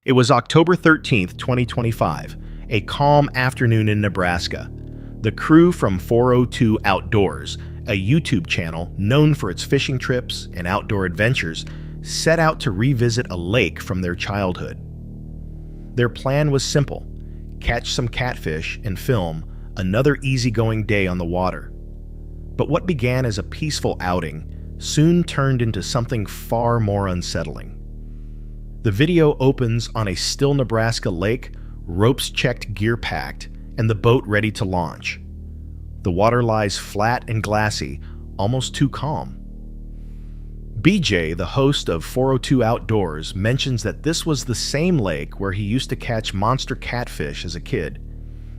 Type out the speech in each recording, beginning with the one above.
It was October 13th, 2025, a calm afternoon in Nebraska. The crew from 402 Outdoors, a YouTube channel known for its fishing trips and outdoor adventures, set out to revisit a lake from their childhood. Their plan was simple: catch some catfish and film another easygoing day on the water. But what began as a peaceful outing soon turned into something far more unsettling. The video opens on a still Nebraska lake, ropes checked, gear packed, and the boat ready to launch. The water lies flat and glassy, almost too calm. BJ, the host of 402 Outdoors, mentions that this was the same lake where he used to catch monster catfish as a kid.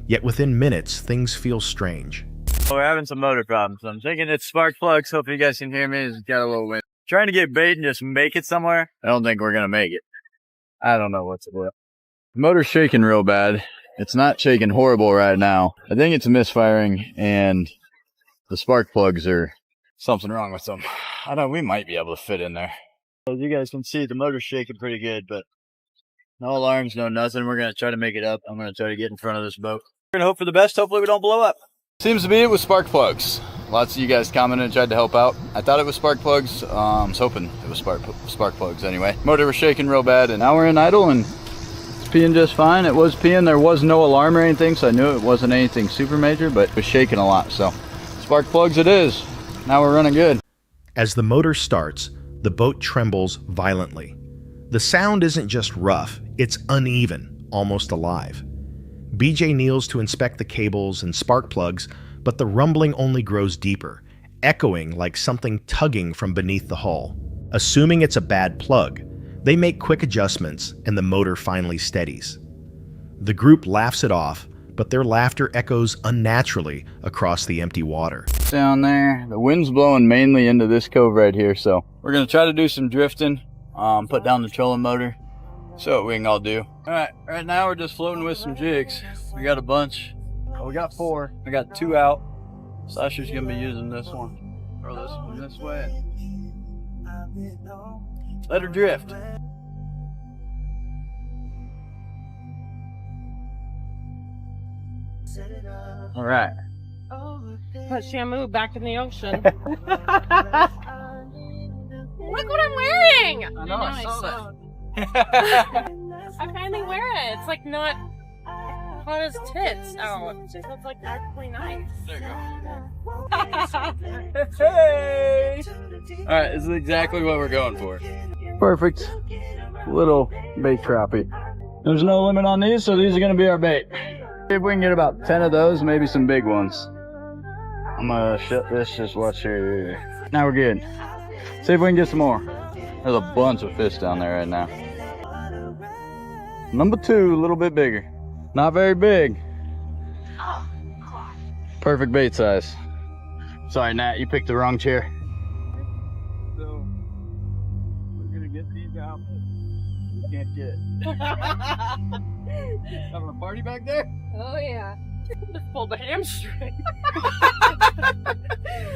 Yet within minutes, things feel strange. We're having some motor problems. I'm thinking it's spark plugs. Hope you guys can hear me. It's got a little wind. Trying to get bait and just make it somewhere. I don't think we're going to make it. I don't know what to do. The motor's shaking real bad. It's not shaking horrible right now. I think it's misfiring and the spark plugs are something wrong with them. I don't know. We might be able to fit in there. As you guys can see, the motor's shaking pretty good, but no alarms, no nothing. We're going to try to make it up. I'm going to try to get in front of this boat. We're going to hope for the best. Hopefully we don't blow up. Seems to be it was spark plugs. Lots of you guys commented and tried to help out. I thought it was spark plugs. I was hoping it was spark plugs anyway. Motor was shaking real bad, and now we're in idle and it's peeing just fine. It was peeing. There was no alarm or anything, so I knew it wasn't anything super major, but it was shaking a lot. So spark plugs it is. Now we're running good. As the motor starts, the boat trembles violently. The sound isn't just rough, it's uneven, almost alive. BJ kneels to inspect the cables and spark plugs, but the rumbling only grows deeper, echoing like something tugging from beneath the hull. Assuming it's a bad plug, they make quick adjustments and the motor finally steadies. The group laughs it off, but their laughter echoes unnaturally across the empty water. Down there, the wind's blowing mainly into this cove right here, so we're going to try to do some drifting, put down the trolling motor. So what we can all do. Alright, right now we're just floating with some jigs. We got a bunch. Well, we got 4. I got 2 out. Sasha's gonna be using this one. Throw this one this way. Let her drift. Alright. Put Shamu back in the ocean. Look what I'm wearing! I know, I saw that. I finally wear it. It's like not hot as tits. Oh, it's like actually nice. There you go. Hey! Alright, this is exactly what we're going for. Perfect. Little bait crappie. There's no limit on these, so these are going to be our bait. See if we can get about 10 of those, maybe some big ones. I'm going to shut this, just watch here. Now we're good. See if we can get some more. There's a bunch of fish down there right now. Number 2, a little bit bigger. Not very big. Perfect bait size. Sorry, Nat, you picked the wrong chair. So, we're gonna get these out, but we can't get. Having a party back there? Oh yeah. Just pulled the hamstring.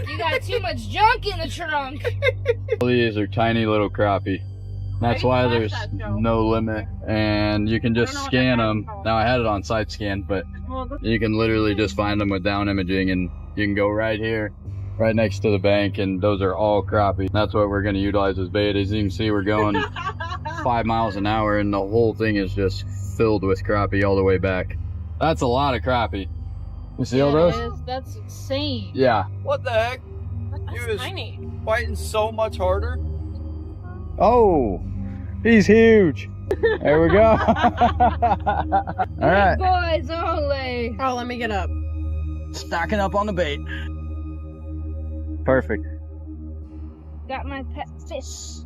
You got too much junk in the trunk. These are tiny little crappie. That's why there's no limit, and you can just scan them. Now I had it on side scan, but you can literally just find them with down imaging, and you can go right here, right next to the bank, and those are all crappie. That's what we're going to utilize as bait. As you can see, we're going 5 miles an hour, and the whole thing is just filled with crappie all the way back. That's a lot of crappie. You see all those? That's insane. Yeah. What the heck? That's He was tiny. fighting so much harder. Oh, he's huge. There we go. All right. Big boys only. Oh, let me get up. Stocking up on the bait. Perfect. Got my pet fish.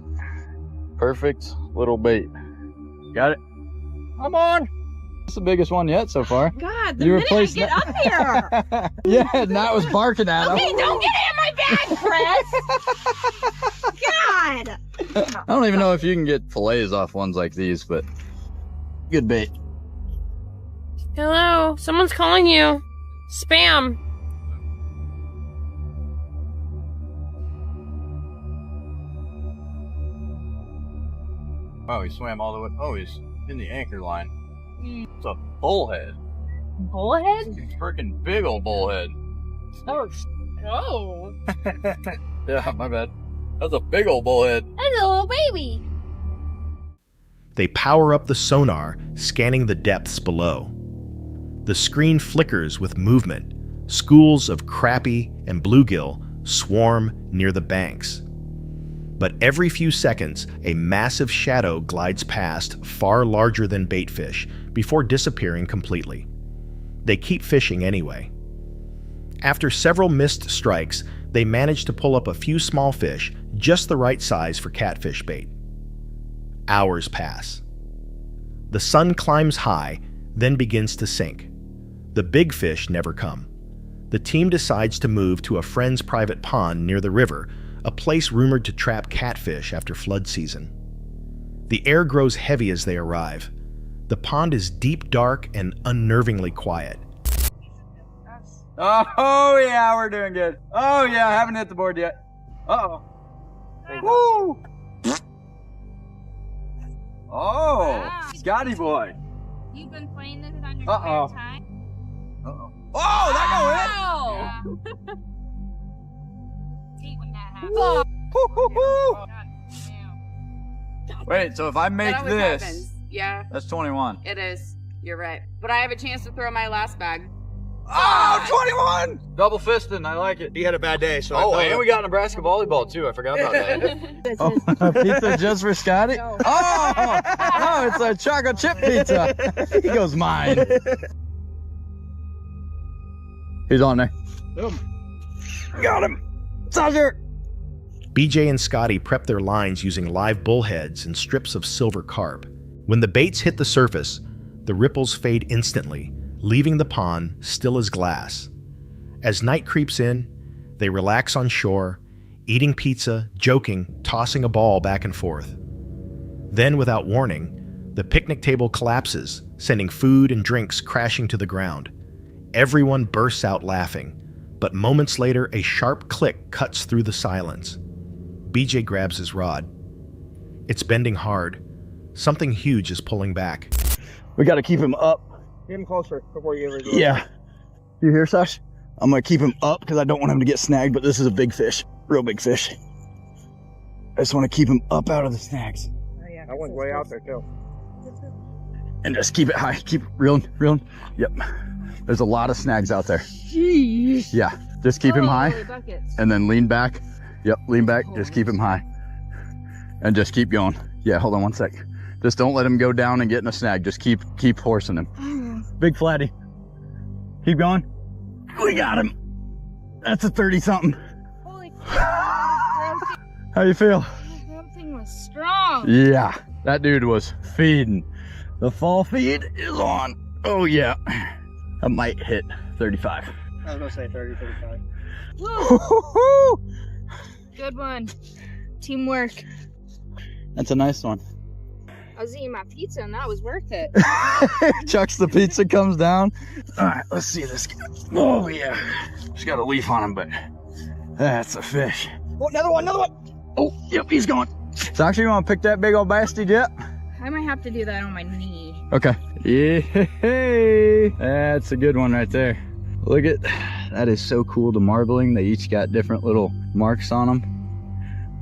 Perfect little bait. Got it? Come on. That's the biggest one yet so far. God, the You minute I replaced get that- up here. Yeah, Nat was barking at him. Okay, don't get in my bag, Chris. God. I don't even know if you can get fillets off ones like these, but good bait. Hello, someone's calling you. Spam. Oh, he swam all the way. Oh, he's in the anchor line. It's a bullhead. Bullhead? Freaking big old bullhead. Oh. Oh. Yeah, my bad. That's a big old bullhead. That's a little baby. They power up the sonar, scanning the depths below. The screen flickers with movement. Schools of crappie and bluegill swarm near the banks. But every few seconds, a massive shadow glides past, far larger than baitfish, before disappearing completely. They keep fishing anyway. After several missed strikes, they manage to pull up a few small fish, just the right size for catfish bait. Hours pass. The sun climbs high, then begins to sink. The big fish never come. The team decides to move to a friend's private pond near the river, a place rumored to trap catfish after flood season. The air grows heavy as they arrive. The pond is deep, dark, and unnervingly quiet. Oh yeah, we're doing good. Oh yeah, I haven't hit the board yet. Uh-oh. Woo! Oh, Wow. Scotty boy. You've been playing this on your Uh-oh. spare time? Uh-oh. Oh, that Wow. Hate when that happens. Fuck. go in. God damn. Wait, so if I make That always this, happens. Yeah, that's 21. it is. You're right. But I have a chance to throw my last bag. Oh, 21! Double fisting, I like it. He had a bad day, so Oh, I and we got Nebraska volleyball too. I forgot about that. Oh, pizza just for Scotty? No. Oh, it's a chocolate chip pizza. He goes mine. He's on there. Got him. Soldier. BJ and Scotty prep their lines using live bullheads and strips of silver carp. When the baits hit the surface, the ripples fade instantly, leaving the pond still as glass. As night creeps in, they relax on shore, eating pizza, joking, tossing a ball back and forth. Then, without warning, the picnic table collapses, sending food and drinks crashing to the ground. Everyone bursts out laughing, but moments later, a sharp click cuts through the silence. BJ grabs his rod. It's bending hard. Something huge is pulling back. We got to keep him up. Get him closer before you ever do it. Yeah. You hear, Sash? I'm going to keep him up because I don't want him to get snagged, but this is a big fish. Real big fish. I just want to keep him up out of the snags. That one's way out there too. And just keep it high. Keep reeling. Yep. There's a lot of snags out there. Jeez. Yeah. Just keep him high Holy buckets. and then lean back. Yep. Lean back. Just keep him high. And just keep going. Yeah. Hold on one sec. Just don't let him go down and get in a snag. Just keep horsing him. Big flatty. Keep going. We got him. That's a 30-something. Holy crap. How you feel? That thing was strong. Yeah. That dude was feeding. The fall feed is on. Oh, yeah. I might hit 35. I was gonna say 30, 35. Woo. Good one. Teamwork. That's a nice one. I was eating my pizza and that was worth it. Chucks the pizza, comes down. All right, let's see this guy. Oh, yeah. Just got a leaf on him, but that's a fish. Oh, another one. Oh, yep, he's going. So actually, you want to pick that big old bastard yet? I might have to do that on my knee. Okay. Yeah, that's a good one right there. Look at, that is so cool, the marbling. They each got different little marks on them.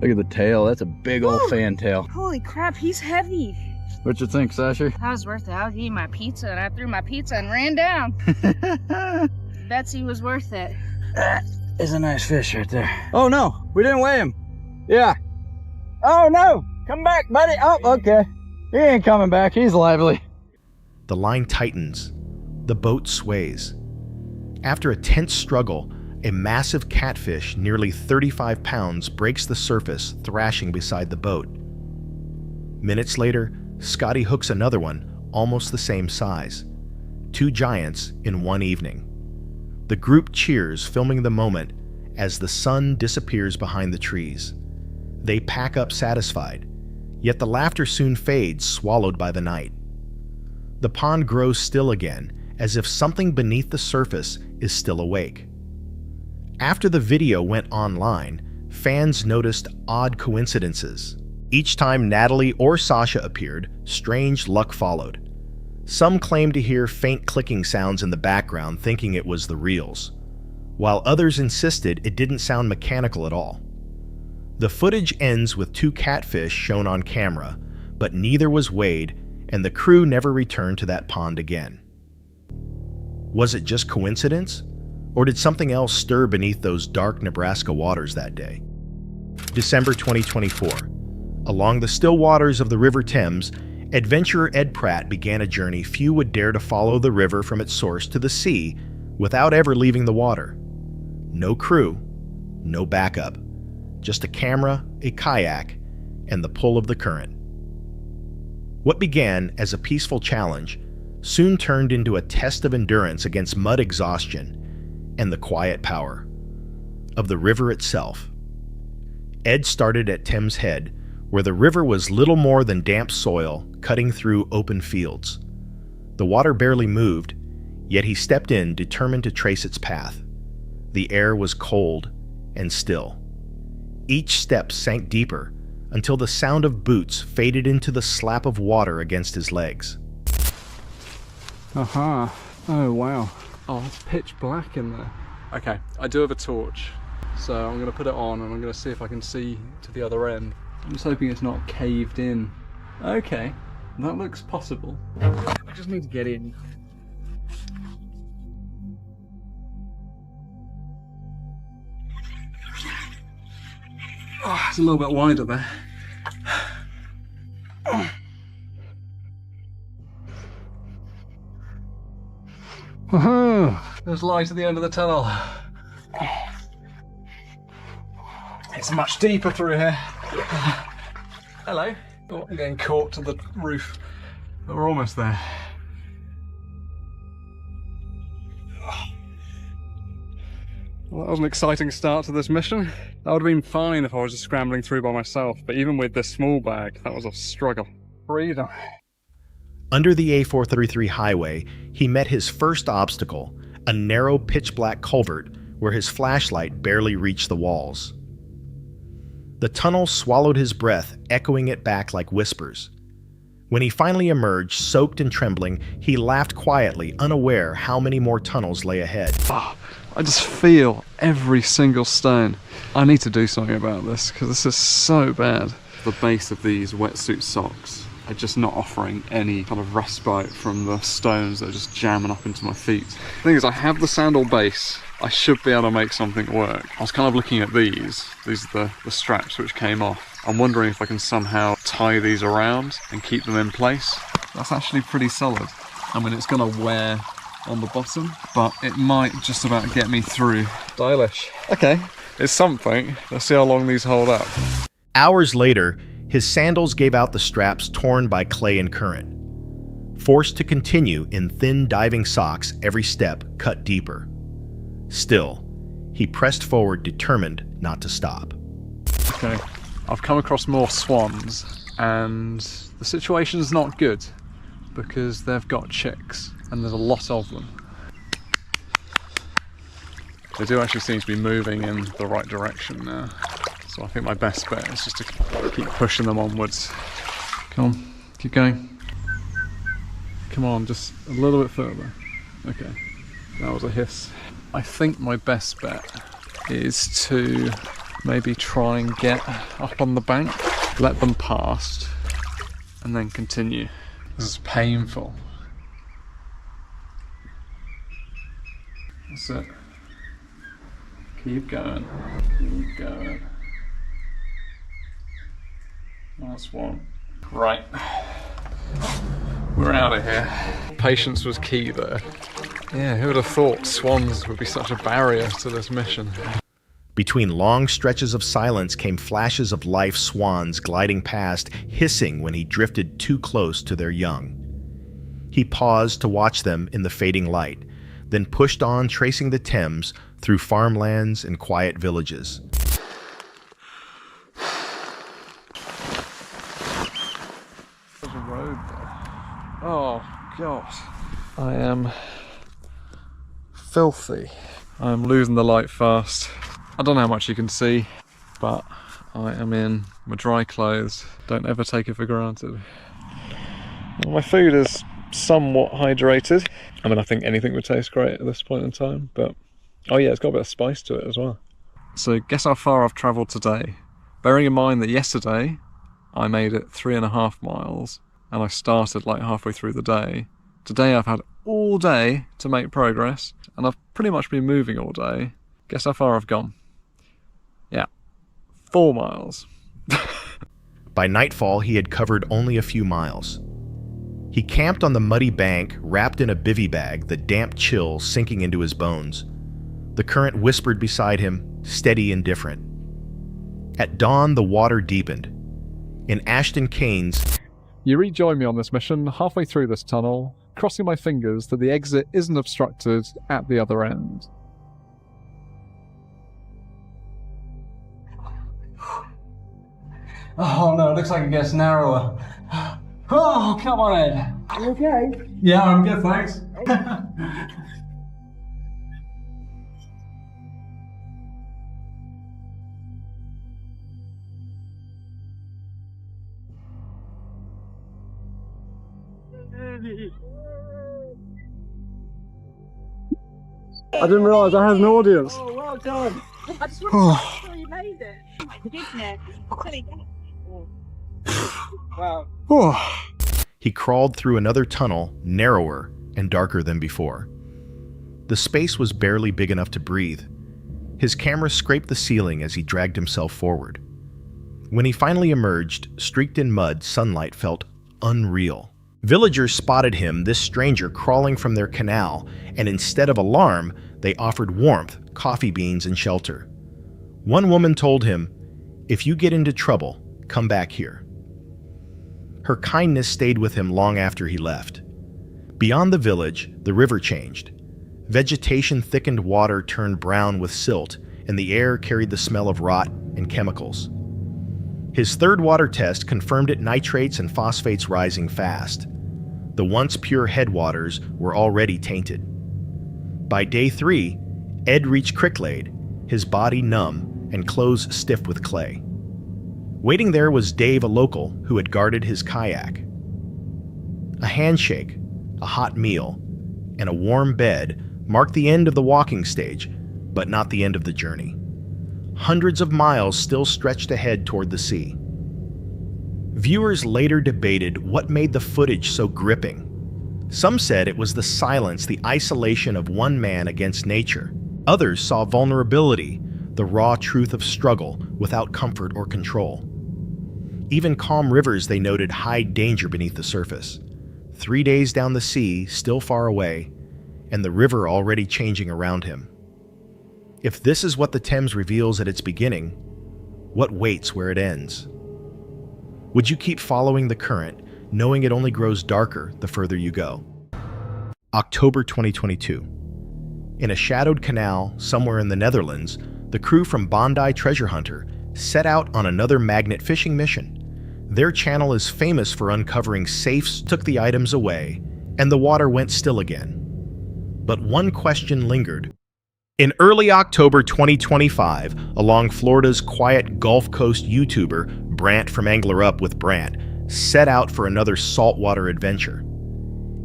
Look at the tail, that's a big old fan tail. Holy crap, he's heavy. What you think, Sasher? That was worth it. I was eating my pizza and I threw my pizza and ran down. Betsy was worth it. That is a nice fish right there. Oh no, we didn't weigh him. Yeah. Oh no, come back, buddy. Oh, okay. He ain't coming back, he's lively. The line tightens. The boat sways. After a tense struggle, a massive catfish, nearly 35 pounds, breaks the surface, thrashing beside the boat. Minutes later, Scotty hooks another one, almost the same size. Two giants in one evening. The group cheers, filming the moment as the sun disappears behind the trees. They pack up satisfied, yet the laughter soon fades, swallowed by the night. The pond grows still again, as if something beneath the surface is still awake. After the video went online, fans noticed odd coincidences. Each time Natalie or Sasha appeared, strange luck followed. Some claimed to hear faint clicking sounds in the background, thinking it was the reels, while others insisted it didn't sound mechanical at all. The footage ends with 2 catfish shown on camera, but neither was weighed, and the crew never returned to that pond again. Was it just coincidence, or did something else stir beneath those dark Nebraska waters that day? December 2024. Along the still waters of the River Thames, adventurer Ed Pratt began a journey few would dare to follow the river from its source to the sea without ever leaving the water. No crew, no backup, just a camera, a kayak, and the pull of the current. What began as a peaceful challenge soon turned into a test of endurance against mud exhaustion and the quiet power of the river itself. Ed started at Thames Head, where the river was little more than damp soil cutting through open fields. The water barely moved, yet he stepped in determined to trace its path. The air was cold and still. Each step sank deeper until the sound of boots faded into the slap of water against his legs. Aha. Oh wow. Oh, it's pitch black in there. Okay, I do have a torch, so I'm going to put it on and I'm going to see if I can see to the other end. I'm just hoping it's not caved in. Okay, that looks possible. I just need to get in. Oh, it's a little bit wider there. There's light at the end of the tunnel. It's much deeper through here. Hello. Oh, I'm getting caught to the roof. But we're almost there. Well, that was an exciting start to this mission. That would have been fine if I was just scrambling through by myself, but even with this small bag, that was a struggle. Freedom. Under the A433 highway, he met his first obstacle, a narrow pitch-black culvert where his flashlight barely reached the walls. The tunnel swallowed his breath, echoing it back like whispers. When he finally emerged, soaked and trembling, he laughed quietly, unaware how many more tunnels lay ahead. Oh, I just feel every single stone. I need to do something about this, because this is so bad. The base of these wetsuit socks are just not offering any kind of respite from the stones that are just jamming up into my feet. The thing is, I have the sandal base. I should be able to make something work. I was kind of looking at these are the straps which came off. I'm wondering if I can somehow tie these around and keep them in place. That's actually pretty solid. I mean, it's gonna wear on the bottom, but it might just about get me through. Stylish. Okay, it's something. Let's see how long these hold up. Hours later, his sandals gave out the straps torn by clay and current. Forced to continue in thin diving socks, every step cut deeper. Still, he pressed forward, determined not to stop. Okay, I've come across more swans, and the situation's not good because they've got chicks, and there's a lot of them. They do actually seem to be moving in the right direction now, so I think my best bet is just to keep pushing them onwards. Come on, keep going. Come on, just a little bit further. Okay, that was a hiss. I think my best bet is to maybe try and get up on the bank, let them past, and then continue. This is painful. That's it. Keep going. Keep going. Last one. Right. We're out of here. Patience was key there. Yeah, who would have thought swans would be such a barrier to this mission? Between long stretches of silence came flashes of life swans gliding past, hissing when he drifted too close to their young. He paused to watch them in the fading light, then pushed on, tracing the Thames through farmlands and quiet villages. There's a road there. Oh, God. I am filthy. I'm losing the light fast. I don't know how much you can see, but I am in my dry clothes. Don't ever take it for granted. Well, my food is somewhat hydrated. I mean, I think anything would taste great at this point in time, but oh yeah, it's got a bit of spice to it as well. So guess how far I've travelled today? Bearing in mind that yesterday I made it 3.5 miles and I started like halfway through the day. Today I've had all day to make progress and I've pretty much been moving all day. Guess how far I've gone? Yeah, 4 miles. By nightfall, he had covered only a few miles. He camped on the muddy bank, wrapped in a bivy bag, the damp chill sinking into his bones. The current whispered beside him, steady and different. At dawn, the water deepened. In Ashton Canes, You rejoin me on this mission halfway through this tunnel, crossing my fingers that the exit isn't obstructed at the other end. Oh no, it looks like it gets narrower. Oh, come on, Ed. You okay? Yeah, I'm good, thanks. I didn't realise I had an audience. Oh, well done. I just wanted to make sure you made it. Wow. he crawled through another tunnel, narrower and darker than before. The space was barely big enough to breathe. His camera scraped the ceiling as he dragged himself forward. When he finally emerged, streaked in mud, sunlight felt unreal. Villagers spotted him, this stranger, crawling from their canal, and instead of alarm, they offered warmth, coffee beans, and shelter. One woman told him, "If you get into trouble, come back here." Her kindness stayed with him long after he left. Beyond the village, the river changed. Vegetation-thickened water turned brown with silt, and the air carried the smell of rot and chemicals. His third water test confirmed it, nitrates and phosphates rising fast. The once pure headwaters were already tainted. By day 3, Ed reached Cricklade, his body numb and clothes stiff with clay. Waiting there was Dave, a local who had guarded his kayak. A handshake, a hot meal, and a warm bed marked the end of the walking stage, but not the end of the journey. Hundreds of miles still stretched ahead toward the sea. Viewers later debated what made the footage so gripping. Some said it was the silence, the isolation of one man against nature. Others saw vulnerability, the raw truth of struggle without comfort or control. Even calm rivers, they noted, hide danger beneath the surface. 3 days down the sea, still far away, and the river already changing around him. If this is what the Thames reveals at its beginning, what waits where it ends? Would you keep following the current, knowing it only grows darker the further you go? October 2022. In a shadowed canal somewhere in the Netherlands, the crew from Bondi Treasure Hunter set out on another magnet fishing mission. Their channel is famous for uncovering safes, took the items away, and the water went still again. But one question lingered. In early October 2025, along Florida's quiet Gulf Coast, YouTuber Brant from Angler Up with Brant set out for another saltwater adventure.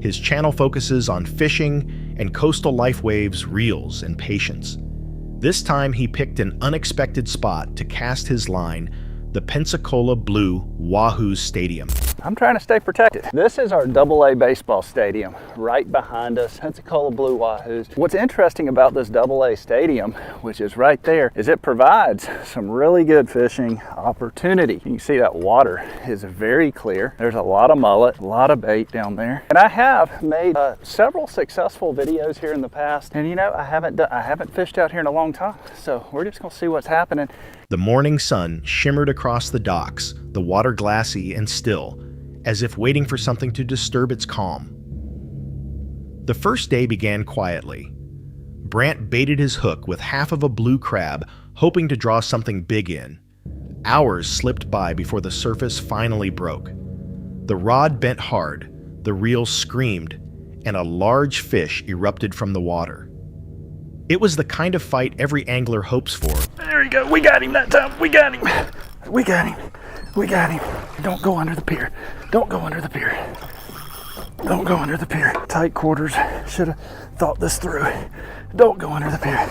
His channel focuses on fishing and coastal life waves, reels, and patience. This time he picked an unexpected spot to cast his line, the Pensacola Blue Wahoo Stadium. I'm trying to stay protected. This is our AA baseball stadium right behind us, Pensacola Blue Wahoos. What's interesting about this AA stadium, which is right there, is it provides some really good fishing opportunity. You can see that water is very clear. There's a lot of mullet, a lot of bait down there. And I have made several successful videos here in the past. And you know, I haven't fished out here in a long time. So we're just gonna see what's happening. The morning sun shimmered across the docks, the water glassy and still, as if waiting for something to disturb its calm. The first day began quietly. Brant baited his hook with half of a blue crab, hoping to draw something big in. Hours slipped by before the surface finally broke. The rod bent hard, the reel screamed, and a large fish erupted from the water. It was the kind of fight every angler hopes for. There we go, we got him that time, we got him. We got him. We got him. Don't go under the pier. Don't go under the pier. Don't go under the pier. Tight quarters. Should have thought this through. Don't go under the pier.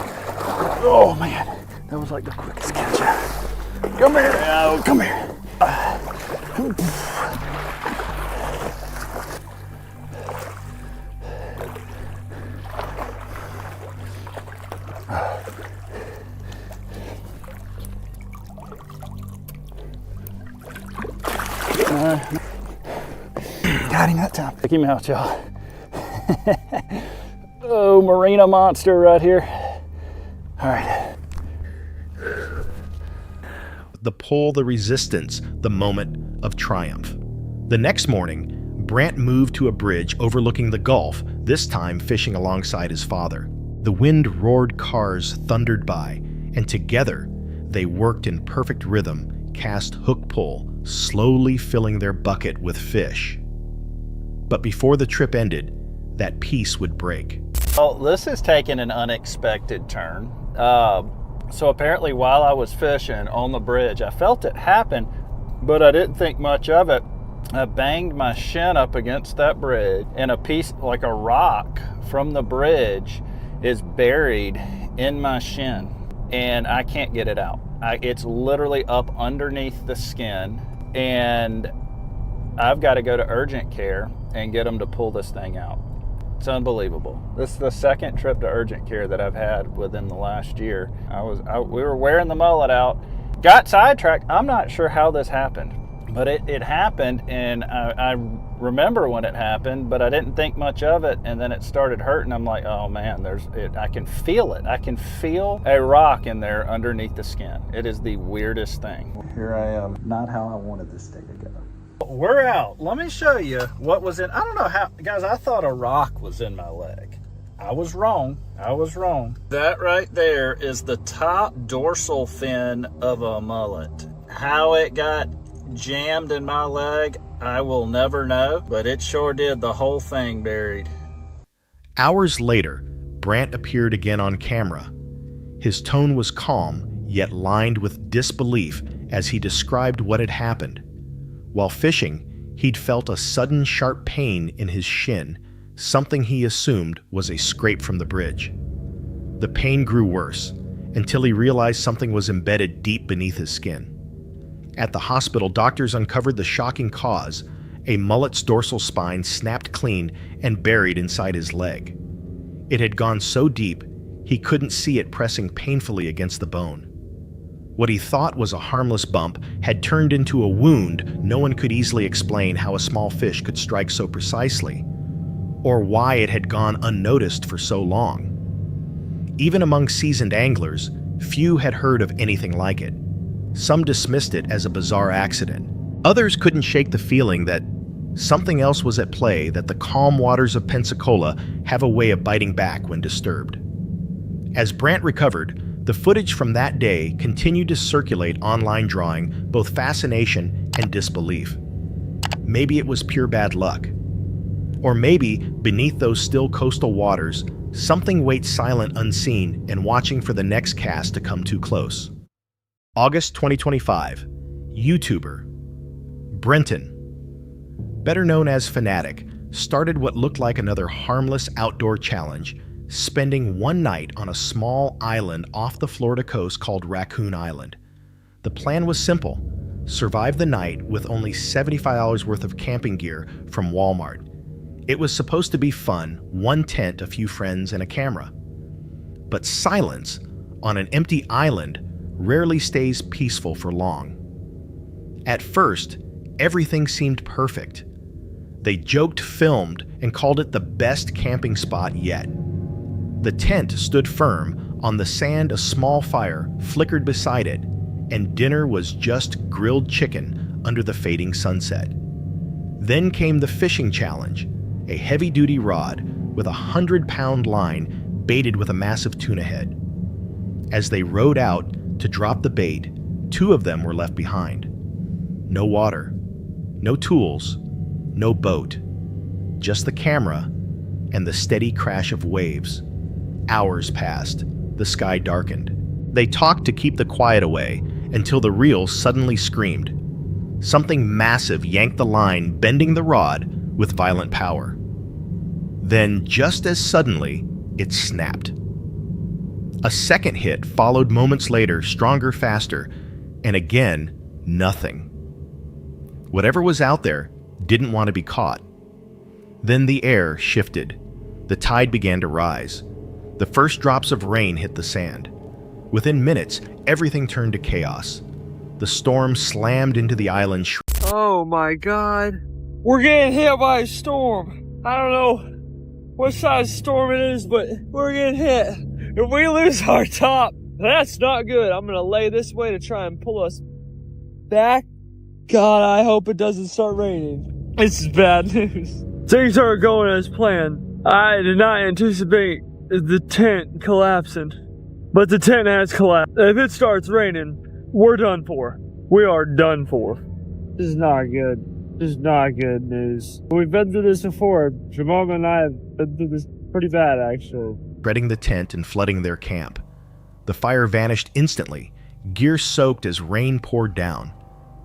Oh man, that was like the quickest catch. Come here. Oh, come here. Got him that time. Check him out, y'all. Oh, marina monster right here. All right. The pull, the resistance, the moment of triumph. The next morning, Brant moved to a bridge overlooking the Gulf, this time fishing alongside his father. The wind roared, cars thundered by, and together they worked in perfect rhythm, cast hook-pull, slowly filling their bucket with fish. But before the trip ended, that peace would break. Well, this has taken an unexpected turn. So apparently while I was fishing on the bridge, I felt it happen, but I didn't think much of it. I banged my shin up against that bridge, and a piece, like a rock from the bridge, is buried in my shin, and I can't get it out. It's literally up underneath the skin, and I've got to go to urgent care and get them to pull this thing out. It's unbelievable. This is the second trip to urgent care that I've had within the last year. We were wearing the mullet out, got sidetracked. I'm not sure how this happened, but it happened, and I remember when it happened, but I didn't think much of it, and then it started hurting. I'm like, oh man, I can feel it. I can feel a rock in there underneath the skin. It is the weirdest thing. Here I am, not how I wanted this day to go. We're out. Let me show you what was in. I don't know how, guys, I thought a rock was in my leg. I was wrong. That right there is the top dorsal fin of a mullet. How it got jammed in my leg, I will never know, but it sure did. The whole thing buried. Hours later, Brant appeared again on camera. His tone was calm, yet lined with disbelief as he described what had happened. While fishing, he'd felt a sudden sharp pain in his shin, something he assumed was a scrape from the bridge. The pain grew worse, until he realized something was embedded deep beneath his skin. At the hospital, doctors uncovered the shocking cause. A mullet's dorsal spine snapped clean and buried inside his leg. It had gone so deep, he couldn't see it pressing painfully against the bone. What he thought was a harmless bump had turned into a wound. No one could easily explain how a small fish could strike so precisely, or why it had gone unnoticed for so long. Even among seasoned anglers, few had heard of anything like it. Some dismissed it as a bizarre accident. Others couldn't shake the feeling that something else was at play, that the calm waters of Pensacola have a way of biting back when disturbed. As Brant recovered, the footage from that day continued to circulate online, drawing both fascination and disbelief. Maybe it was pure bad luck. Or maybe, beneath those still coastal waters, something waits silent, unseen, and watching for the next cast to come too close. August 2025, YouTuber Brenton, better known as Fanatic, started what looked like another harmless outdoor challenge, spending one night on a small island off the Florida coast called Raccoon Island. The plan was simple: survive the night with only $75 worth of camping gear from Walmart. It was supposed to be fun, one tent, a few friends, and a camera. But silence on an empty island rarely stays peaceful for long. At first, everything seemed perfect. They joked, filmed, and called it the best camping spot yet. The tent stood firm on the sand, a small fire flickered beside it, and dinner was just grilled chicken under the fading sunset. Then came the fishing challenge, a heavy-duty rod with a 100-pound line baited with a massive tuna head. As they rowed out to drop the bait, two of them were left behind. No water, no tools, no boat, just the camera and the steady crash of waves. Hours passed, the sky darkened. They talked to keep the quiet away until the reel suddenly screamed. Something massive yanked the line, bending the rod with violent power. Then, just as suddenly, it snapped. A second hit followed moments later, stronger, faster, and again, nothing. Whatever was out there didn't want to be caught. Then the air shifted. The tide began to rise. The first drops of rain hit the sand. Within minutes, everything turned to chaos. The storm slammed into the island. Oh my god. We're getting hit by a storm. I don't know what size storm it is, but we're getting hit. If we lose our top, that's not good. I'm gonna lay this way to try and pull us back. God, I hope it doesn't start raining. This is bad news. Things aren't going as planned. I did not anticipate the tent collapsing, but the tent has collapsed. If it starts raining, we're done for. We are done for. This is not good. This is not good news. We've been through this before. Jamal and I have been through this pretty bad, actually. Spreading the tent and flooding their camp. The fire vanished instantly, gear soaked as rain poured down.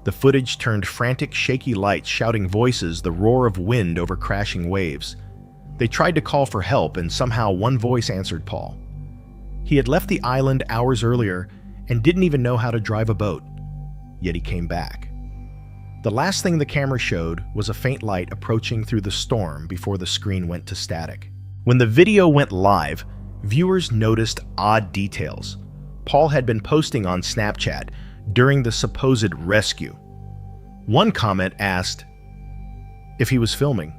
The footage turned frantic, shaky lights, shouting voices, the roar of wind over crashing waves. They tried to call for help, and somehow one voice answered Paul. He had left the island hours earlier and didn't even know how to drive a boat. Yet he came back. The last thing the camera showed was a faint light approaching through the storm before the screen went to static. When the video went live, viewers noticed odd details. Paul had been posting on Snapchat during the supposed rescue. One comment asked if he was filming,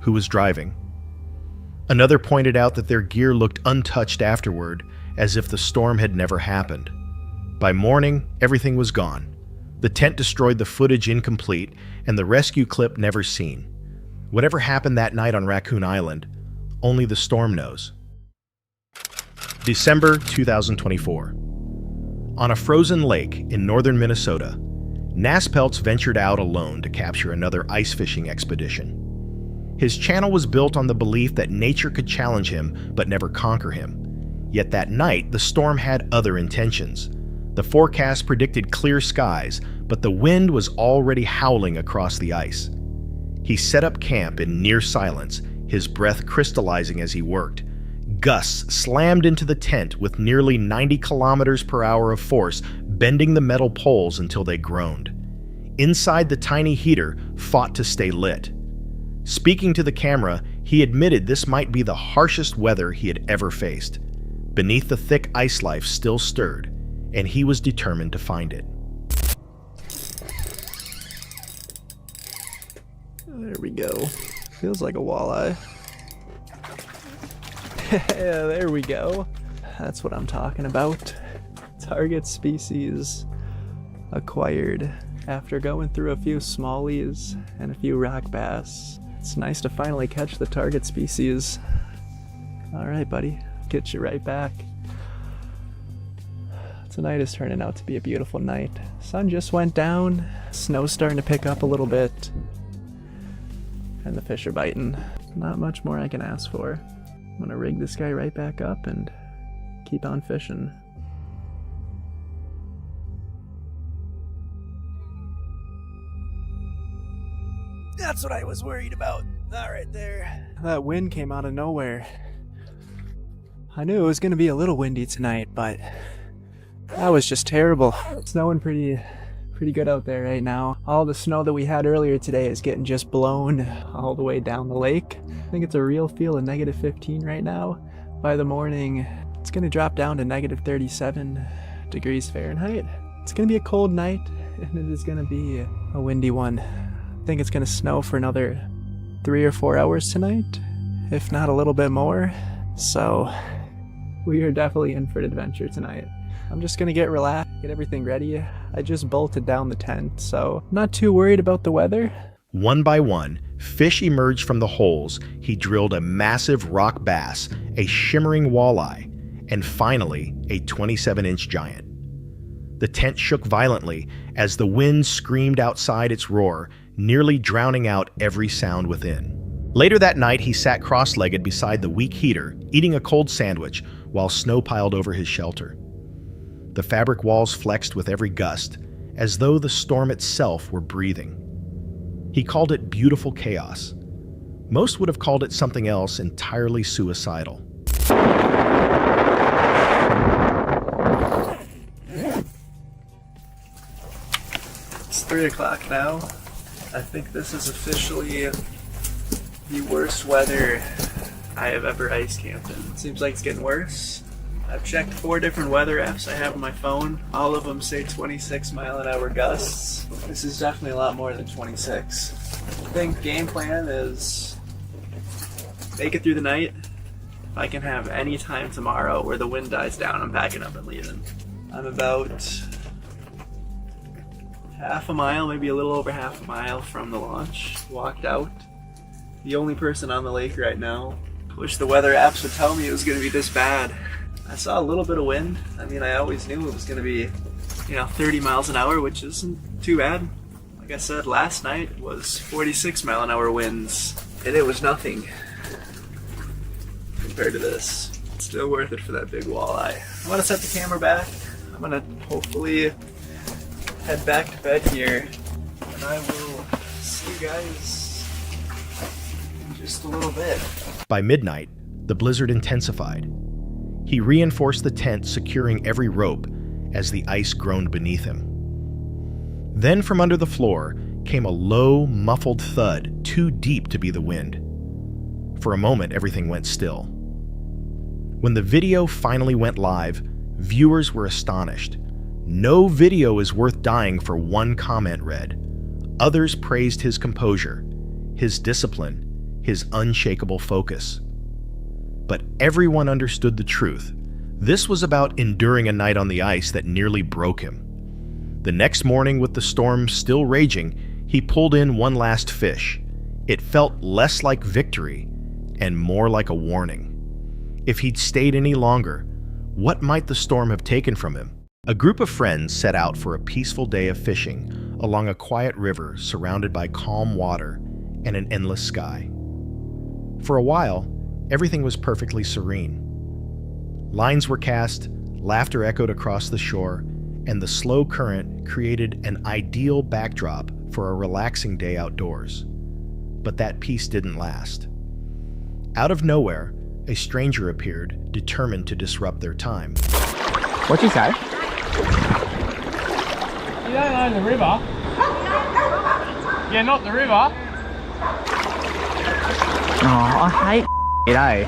who was driving. Another pointed out that their gear looked untouched afterward, as if the storm had never happened. By morning, everything was gone. The tent destroyed, the footage incomplete, and the rescue clip never seen. Whatever happened that night on Raccoon Island, only the storm knows. December 2024. On a frozen lake in northern Minnesota, Naspelts ventured out alone to capture another ice fishing expedition. His channel was built on the belief that nature could challenge him but never conquer him. Yet that night, the storm had other intentions. The forecast predicted clear skies, but the wind was already howling across the ice. He set up camp in near silence, his breath crystallizing as he worked. Gusts slammed into the tent with nearly 90 kilometers per hour of force, bending the metal poles until they groaned. Inside, the tiny heater fought to stay lit. Speaking to the camera, he admitted this might be the harshest weather he had ever faced. Beneath, the thick ice life still stirred, and he was determined to find it. There we go. Feels like a walleye. Yeah, there we go. That's what I'm talking about. Target species acquired after going through a few smallies and a few rock bass. It's nice to finally catch the target species. All right, buddy, get you right back. Tonight is turning out to be a beautiful night. Sun just went down, snow's starting to pick up a little bit, and the fish are biting. Not much more I can ask for. I'm gonna rig this guy right back up and keep on fishing. That's what I was worried about. That right there. That wind came out of nowhere. I knew it was gonna be a little windy tonight, but that was just terrible. It's snowing pretty good out there right now. All the snow that we had earlier today is getting just blown all the way down the lake. I think it's a real feel of -15 right now. By the morning, it's gonna drop down to -37 degrees Fahrenheit. It's gonna be a cold night, and it is gonna be a windy one. I think it's gonna snow for another 3 or 4 hours tonight, if not a little bit more. So we are definitely in for an adventure tonight. I'm just gonna get relaxed, get everything ready. I just bolted down the tent, so I'm not too worried about the weather. One by one, fish emerged from the holes. He drilled a massive rock bass, a shimmering walleye, and finally, a 27-inch giant. The tent shook violently as the wind screamed outside its roar, nearly drowning out every sound within. Later that night, he sat cross-legged beside the weak heater, eating a cold sandwich while snow piled over his shelter. The fabric walls flexed with every gust, as though the storm itself were breathing. He called it beautiful chaos. Most would have called it something else entirely suicidal. It's 3 o'clock now. I think this is officially the worst weather I have ever ice camped in. It seems like it's getting worse. I've checked 4 different weather apps I have on my phone. All of them say 26-mile-an-hour gusts. This is definitely a lot more than 26. I think game plan is make it through the night. If I can have any time tomorrow where the wind dies down, I'm packing up and leaving. I'm about half a mile, maybe a little over half a mile from the launch. Walked out. The only person on the lake right now. Wish the weather apps would tell me it was going to be this bad. I saw a little bit of wind. I mean, I always knew it was going to be, 30 miles an hour, which isn't too bad. Like I said, last night was 46-mile-an-hour winds, and it was nothing compared to this. It's still worth it for that big walleye. I'm going to set the camera back. I'm going to hopefully head back to bed here, and I will see you guys in just a little bit. By midnight, the blizzard intensified. He reinforced the tent, securing every rope as the ice groaned beneath him. Then from under the floor came a low, muffled thud, too deep to be the wind. For a moment, everything went still. When the video finally went live, viewers were astonished. "No video is worth dying for," one comment read. Others praised his composure, his discipline, his unshakable focus. But everyone understood the truth. This was about enduring a night on the ice that nearly broke him. The next morning, with the storm still raging, he pulled in one last fish. It felt less like victory and more like a warning. If he'd stayed any longer, what might the storm have taken from him? A group of friends set out for a peaceful day of fishing along a quiet river surrounded by calm water and an endless sky. For a while, everything was perfectly serene. Lines were cast, laughter echoed across the shore, and the slow current created an ideal backdrop for a relaxing day outdoors. But that peace didn't last. Out of nowhere, a stranger appeared, determined to disrupt their time. What'd you say? You don't own the river. Yeah, not the river. Oh, I hate it, eh?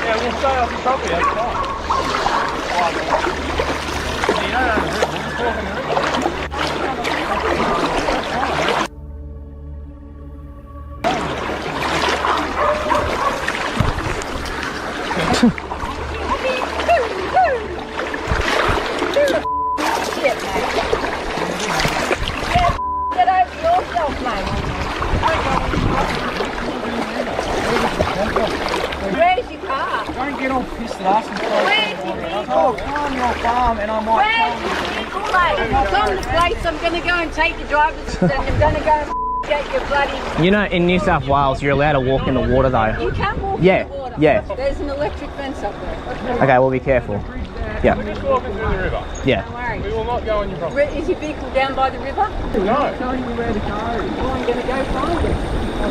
Yeah, we'll stay off the property, that's fine. You don't own the river, we're just walking the river. Where's your car? Don't get all pissed at us and Where's your vehicle? I'm your farm and I might Where's your vehicle, mate? It's on the place. I'm going to go and take the driver's and I'm going to go and get your bloody... You know, in New South Wales, you're allowed to walk in the water, though. You can walk Yeah, in the water. yeah. There's an electric fence up there. Okay, we'll be careful. Yeah. We're just walking through the river. Yeah. Don't worry. We will not go on your property. Is your vehicle down by the river? No. Showing you where to go. Well, I'm going to go find it.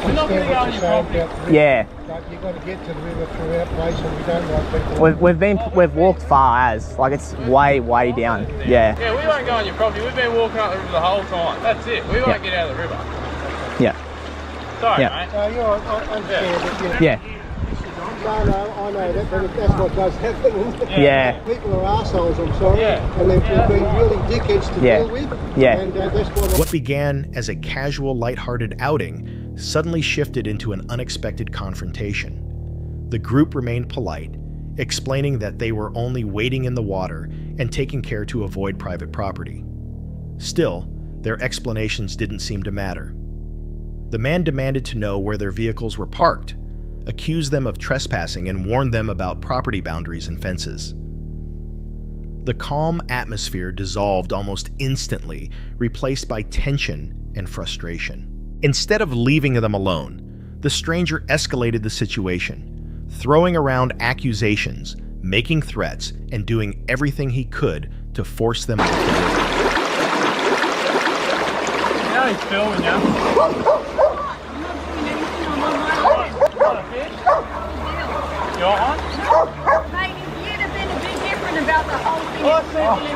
We're not going to go on your property. Yeah. You've got to get to the river through our place and we don't like people. We've walked far as, like it's way down. Yeah. Yeah, we won't go on your property. We've been walking up the river the whole time. That's it. We won't get out of the river. Yeah. Sorry, Yeah. mate. No, I understand it, Yeah. No, I know that, but that's what does happen. Yeah. People are arseholes, I'm sorry, Yeah. and they've been really dickheads to Yeah. deal with. Yeah. And that's What began as a casual, lighthearted outing suddenly shifted into an unexpected confrontation. The group remained polite, explaining that they were only wading in the water and taking care to avoid private property. Still, their explanations didn't seem to matter. The man demanded to know where their vehicles were parked, accused them of trespassing, and warned them about property boundaries and fences. The calm atmosphere dissolved almost instantly, replaced by tension and frustration. Instead of leaving them alone, the stranger escalated the situation, throwing around accusations, making threats, and doing everything he could to force them off the river. Now he's filming now. You want one? Mate, you'd have been a bit different about the whole thing. Us on your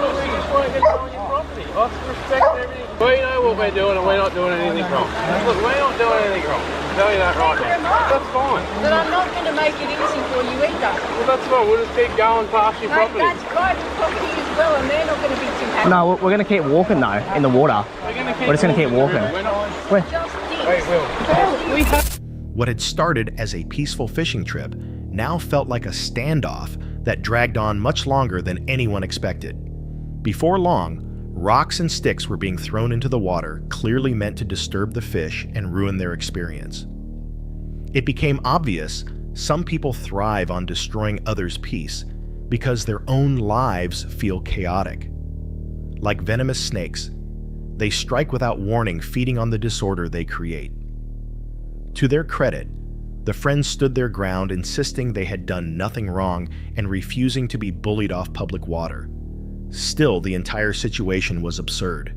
property. Us respect everything. We know what we're doing and we're not doing anything wrong. Look, we're not doing anything wrong. I'll tell you that right now. That's fine. But I'm not going to make it easy for you either. Well, that's fine. We'll just keep going past your Mate, property. that's private property as well, and they're not going to be too happy. No, we're going to keep walking though, in the water. We're just going to keep walking. Wait, Will. What had started as a peaceful fishing trip now felt like a standoff that dragged on much longer than anyone expected. Before long, rocks and sticks were being thrown into the water, clearly meant to disturb the fish and ruin their experience. It became obvious some people thrive on destroying others' peace because their own lives feel chaotic. Like venomous snakes, they strike without warning, feeding on the disorder they create. To their credit, the friends stood their ground, insisting they had done nothing wrong and refusing to be bullied off public water. Still, the entire situation was absurd.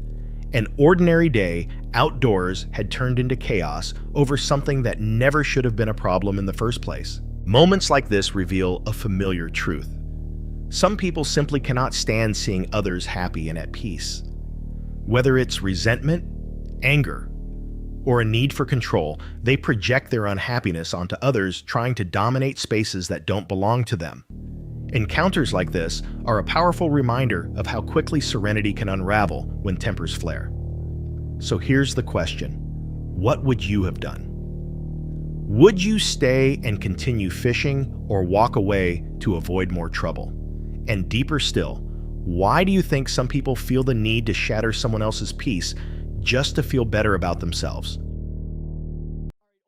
An ordinary day outdoors had turned into chaos over something that never should have been a problem in the first place. Moments like this reveal a familiar truth. Some people simply cannot stand seeing others happy and at peace. Whether it's resentment, anger, or a need for control, they project their unhappiness onto others, trying to dominate spaces that don't belong to them. Encounters like this are a powerful reminder of how quickly serenity can unravel when tempers flare. So here's the question: what would you have done? Would you stay and continue fishing, or walk away to avoid more trouble? And deeper still, why do you think some people feel the need to shatter someone else's peace just to feel better about themselves?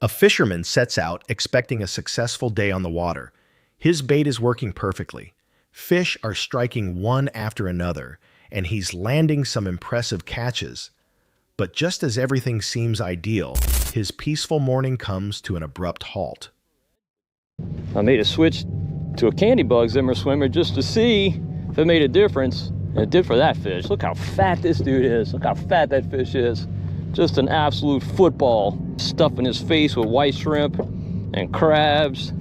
A fisherman sets out expecting a successful day on the water. His bait is working perfectly. Fish are striking one after another, and he's landing some impressive catches. But just as everything seems ideal, his peaceful morning comes to an abrupt halt. I made a switch to a candy bug zimmer swimmer just to see if it made a difference. And it did for that fish. Look how fat this dude is. Look how fat that fish is. Just an absolute football, stuffing his face with white shrimp and crabs.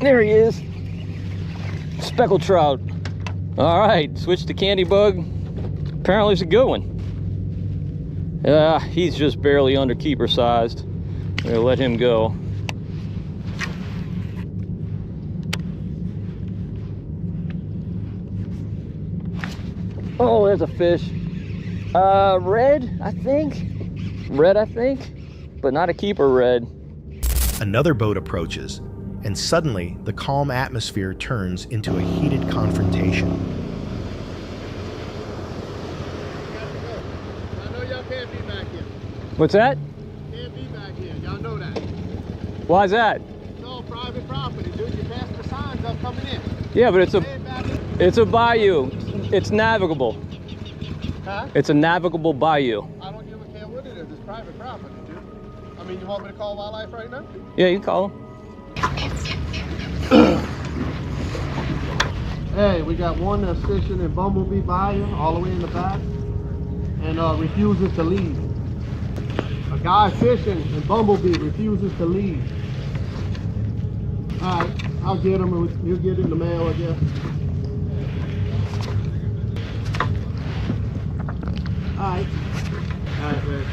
There he is. Speckled trout. All right, switch to candy bug. Apparently it's a good one. He's just barely under keeper sized. I'm gonna let him go. Oh, there's a fish. Red, I think. Red, I think, but not a keeper red. Another boat approaches, and suddenly the calm atmosphere turns into a heated confrontation. I know y'all can't be back here. What's that? Can't be back here. Y'all know that. Why is that? It's all private property, dude. You passed the signs up coming in. Yeah, but it's a bayou. It's navigable. Huh? It's a navigable bayou. I don't even care what it is. It's private property, dude. I mean, you want me to call wildlife right now? Yeah, you can call him. Hey, we got one that's fishing in Bumblebee Bayou, all the way in the back, and refuses to leave. A guy fishing in Bumblebee refuses to leave. All right, I'll get him, and he'll get in the mail, I guess. All right, man.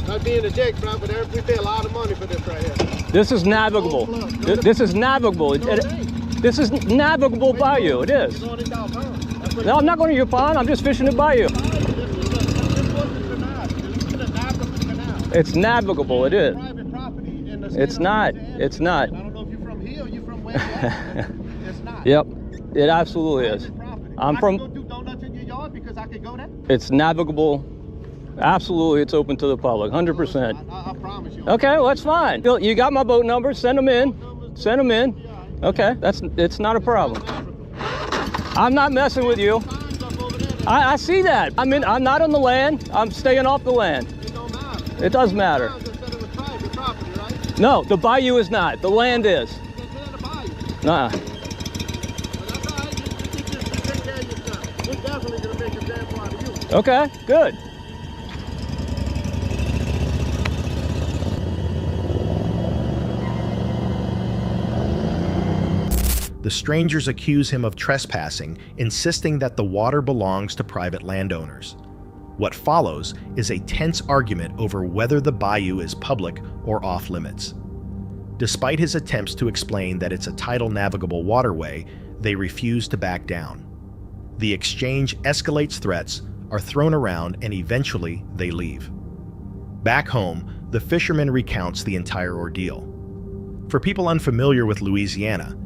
Not being a dick, bro, but we pay a lot of money for this right here. This is navigable. This is navigable. This is navigable bayou. It is. No, I'm not going to your pond. I'm just fishing the bayou. It's navigable. It is. It's not. It's not. I don't know if you're from here or It's not. Yep, it absolutely is. I'm from. Go do donuts in your yard because I could go there. It's navigable. Absolutely, it's open to the public, 100%. I promise you. Okay, well, that's fine. Bill, you got my boat number. Send them in. Send them in. Okay, it's not a problem. I'm not messing with you. I see that. I mean, I'm not on the land. I'm staying off the land. It does matter. No, the bayou is not. The land is. Nah. Okay, good. The strangers accuse him of trespassing, insisting that the water belongs to private landowners. What follows is a tense argument over whether the bayou is public or off-limits. Despite his attempts to explain that it's a tidal navigable waterway, they refuse to back down. The exchange escalates, threats are thrown around, and eventually they leave. Back home, the fisherman recounts the entire ordeal. For people unfamiliar with Louisiana,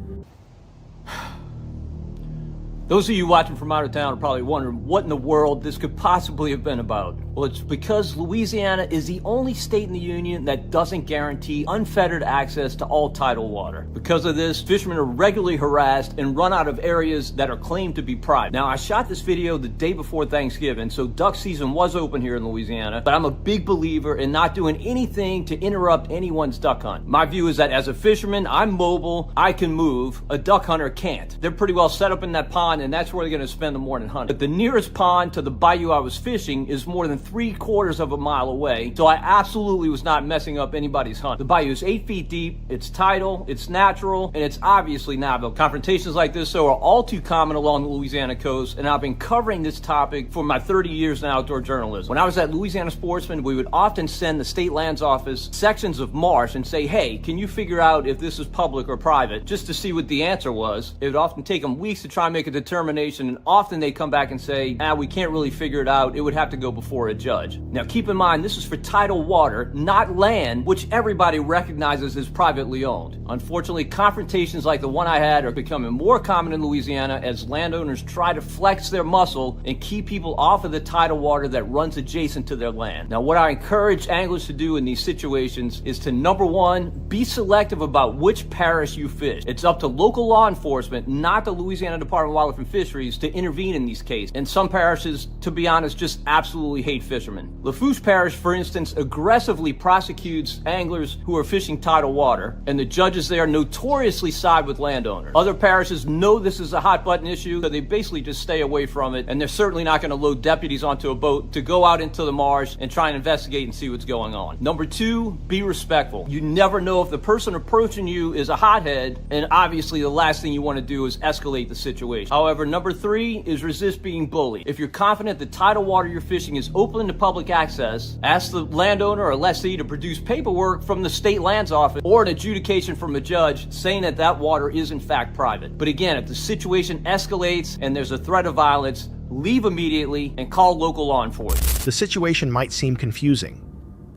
Those of you watching from out of town are probably wondering what in the world this could possibly have been about. Well, it's because Louisiana is the only state in the union that doesn't guarantee unfettered access to all tidal water. Because of this, fishermen are regularly harassed and run out of areas that are claimed to be private. Now, I shot this video the day before Thanksgiving, so duck season was open here in Louisiana, but I'm a big believer in not doing anything to interrupt anyone's duck hunt. My view is that as a fisherman, I'm mobile, I can move, a duck hunter can't. They're pretty well set up in that pond, and that's where they're going to spend the morning hunting. But the nearest pond to the bayou I was fishing is more than 3/4 of a mile away, so I absolutely was not messing up anybody's hunt. The bayou is 8 feet deep, it's tidal, it's natural, and it's obviously navigable. Confrontations like this, though, are all too common along the Louisiana coast, and I've been covering this topic for my 30 years in outdoor journalism. When I was at Louisiana Sportsman, we would often send the state lands office sections of marsh and say, hey, can you figure out if this is public or private, just to see what the answer was. It would often take them weeks to try and make a determination, and often they come back and say, we can't really figure it out, it would have to go before a judge. Now keep in mind, this is for tidal water, not land, which everybody recognizes as privately owned. Unfortunately, confrontations like the one I had are becoming more common in Louisiana as landowners try to flex their muscle and keep people off of the tidal water that runs adjacent to their land. Now what I encourage anglers to do in these situations is to, number one, be selective about which parish you fish. It's up to local law enforcement, not the Louisiana Department of Wildlife and Fisheries, to intervene in these cases. And some parishes, to be honest, just absolutely hate fishermen. Lafourche Parish, for instance, aggressively prosecutes anglers who are fishing tidal water, and the judges there notoriously side with landowners. Other parishes know this is a hot button issue, so they basically just stay away from it, and they're certainly not going to load deputies onto a boat to go out into the marsh and try and investigate and see what's going on. Number two, be respectful. You never know if the person approaching you is a hothead, and obviously the last thing you want to do is escalate the situation. However, number three is resist being bullied. If you're confident the tidal water you're fishing is open to public access, ask the landowner or lessee to produce paperwork from the state lands office or an adjudication from a judge saying that that water is in fact private. But again, if the situation escalates and there's a threat of violence, leave immediately and call local law enforcement. the situation might seem confusing,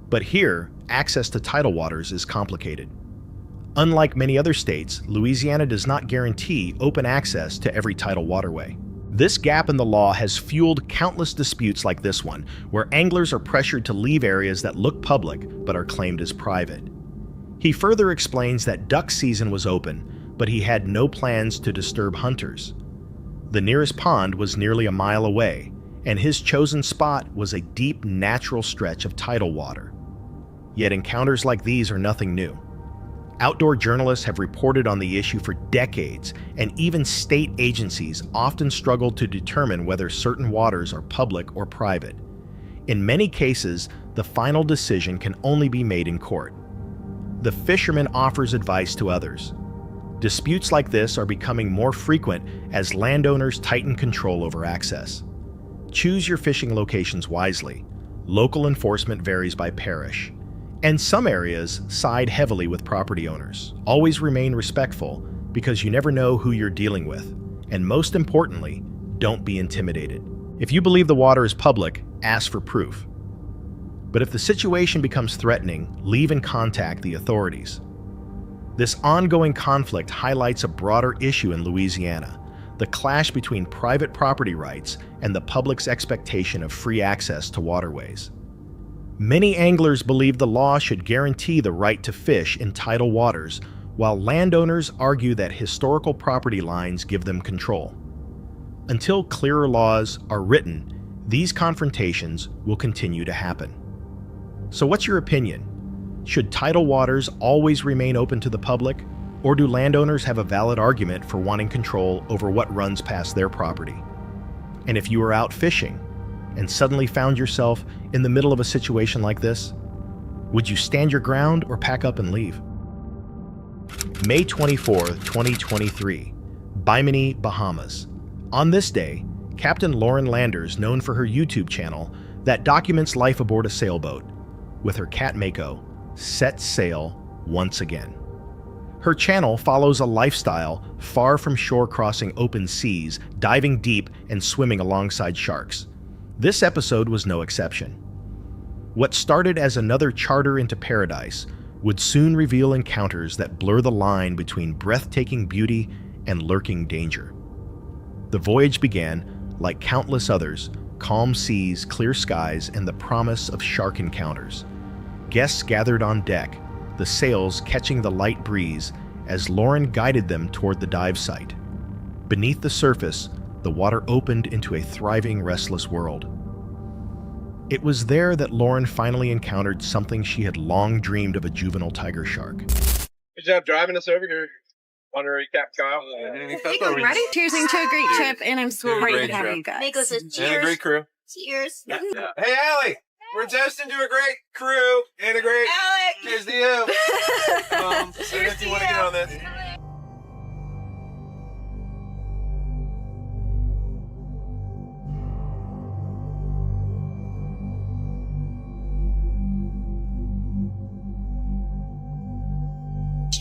but here, access to tidal waters is complicated. Unlike many other states, Louisiana does not guarantee open access to every tidal waterway. This gap in the law has fueled countless disputes like this one, where anglers are pressured to leave areas that look public but are claimed as private. He further explains that duck season was open, but he had no plans to disturb hunters. The nearest pond was nearly a mile away, and his chosen spot was a deep natural stretch of tidal water. Yet encounters like these are nothing new. Outdoor journalists have reported on the issue for decades, and even state agencies often struggle to determine whether certain waters are public or private. In many cases, the final decision can only be made in court. The fisherman offers advice to others. Disputes like this are becoming more frequent as landowners tighten control over access. Choose your fishing locations wisely. Local enforcement varies by parish, and some areas side heavily with property owners. Always remain respectful, because you never know who you're dealing with. And most importantly, don't be intimidated. If you believe the water is public, ask for proof. But if the situation becomes threatening, leave and contact the authorities. This ongoing conflict highlights a broader issue in Louisiana, the clash between private property rights and the public's expectation of free access to waterways. Many anglers believe the law should guarantee the right to fish in tidal waters, while landowners argue that historical property lines give them control. Until clearer laws are written, these confrontations will continue to happen. So what's your opinion? Should tidal waters always remain open to the public, or do landowners have a valid argument for wanting control over what runs past their property? And if you were out fishing and suddenly found yourself in the middle of a situation like this, would you stand your ground or pack up and leave? May 24, 2023, Bimini, Bahamas. On this day, Captain Lauren Landers, known for her YouTube channel that documents life aboard a sailboat, with her cat Mako, set sail once again. Her channel follows a lifestyle far from shore, crossing open seas, diving deep, and swimming alongside sharks. This episode was no exception. What started as another charter into paradise would soon reveal encounters that blur the line between breathtaking beauty and lurking danger. The voyage began, like countless others, calm seas, clear skies, and the promise of shark encounters. Guests gathered on deck, the sails catching the light breeze as Lauren guided them toward the dive site. Beneath the surface, the water opened into a thriving, restless world. It was there that Lauren finally encountered something she had long dreamed of: a juvenile tiger shark. Good job driving us over here. Honorary Cap Kyle. I'm ready. Cheers to a great trip, and I'm so ready to have you guys. Nicholas says cheers. And a great crew. Cheers. Yeah. Hey, Allie, we're toasting to a great crew and a great... Alec. Cheers to you. So if you want to get on this.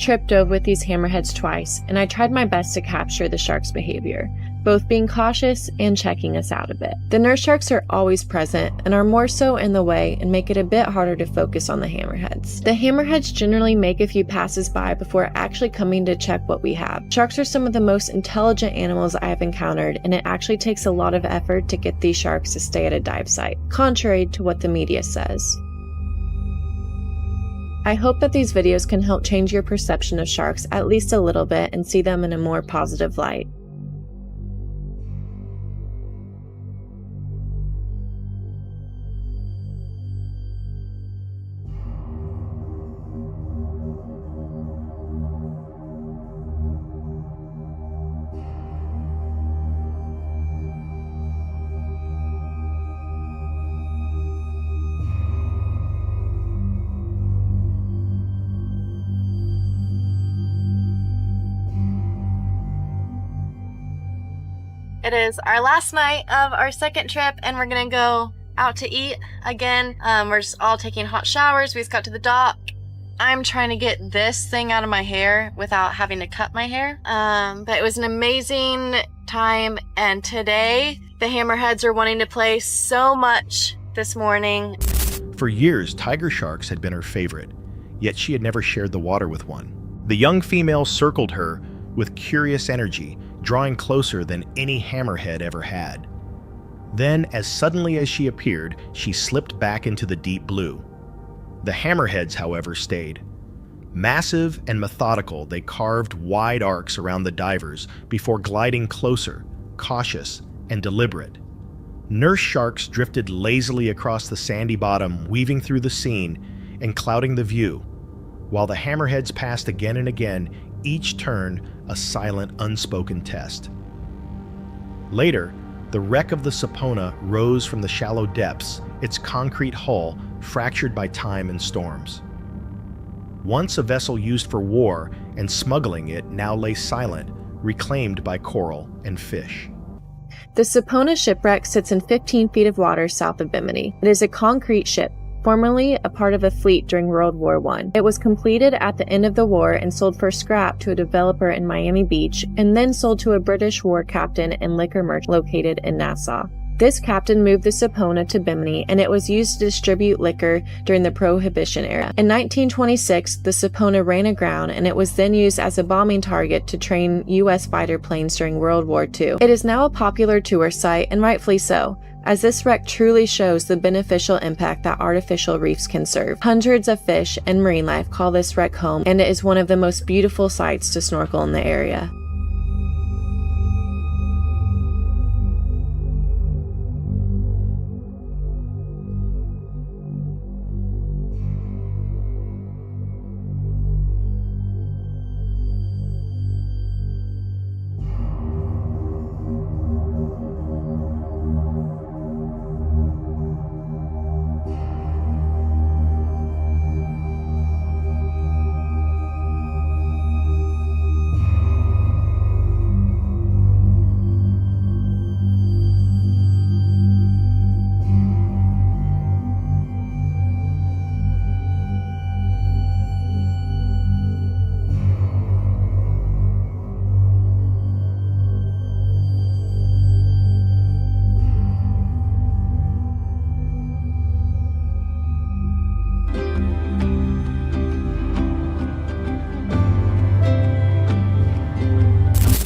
Trip dove with these hammerheads twice, and I tried my best to capture the shark's behavior, both being cautious and checking us out a bit. The nurse sharks are always present and are more so in the way and make it a bit harder to focus on the hammerheads. The hammerheads generally make a few passes by before actually coming to check what we have. Sharks are some of the most intelligent animals I have encountered, and it actually takes a lot of effort to get these sharks to stay at a dive site, contrary to what the media says. I hope that these videos can help change your perception of sharks at least a little bit and see them in a more positive light. It is our last night of our second trip, and we're gonna go out to eat again. We're just all taking hot showers. We just got to the dock. I'm trying to get this thing out of my hair without having to cut my hair. But it was an amazing time, and today the hammerheads are wanting to play so much this morning. For years, tiger sharks had been her favorite, yet she had never shared the water with one. The young female circled her with curious energy, drawing closer than any hammerhead ever had. Then, as suddenly as she appeared, she slipped back into the deep blue. The hammerheads, however, stayed. Massive and methodical, they carved wide arcs around the divers before gliding closer, cautious and deliberate. Nurse sharks drifted lazily across the sandy bottom, weaving through the scene and clouding the view, while the hammerheads passed again and again, each turn a silent, unspoken test. Later, the wreck of the Sapona rose from the shallow depths, its concrete hull fractured by time and storms. Once a vessel used for war and smuggling, it now lay silent, reclaimed by coral and fish. The Sapona shipwreck sits in 15 feet of water south of Bimini. It is a concrete ship, formerly a part of a fleet during World War I. It was completed at the end of the war and sold for scrap to a developer in Miami Beach, and then sold to a British war captain and liquor merchant located in Nassau. This captain moved the Sapona to Bimini, and it was used to distribute liquor during the Prohibition era. In 1926, the Sapona ran aground, and it was then used as a bombing target to train U.S. fighter planes during World War II. It is now a popular tourist site, and rightfully so, as this wreck truly shows the beneficial impact that artificial reefs can serve. Hundreds of fish and marine life call this wreck home, and it is one of the most beautiful sights to snorkel in the area.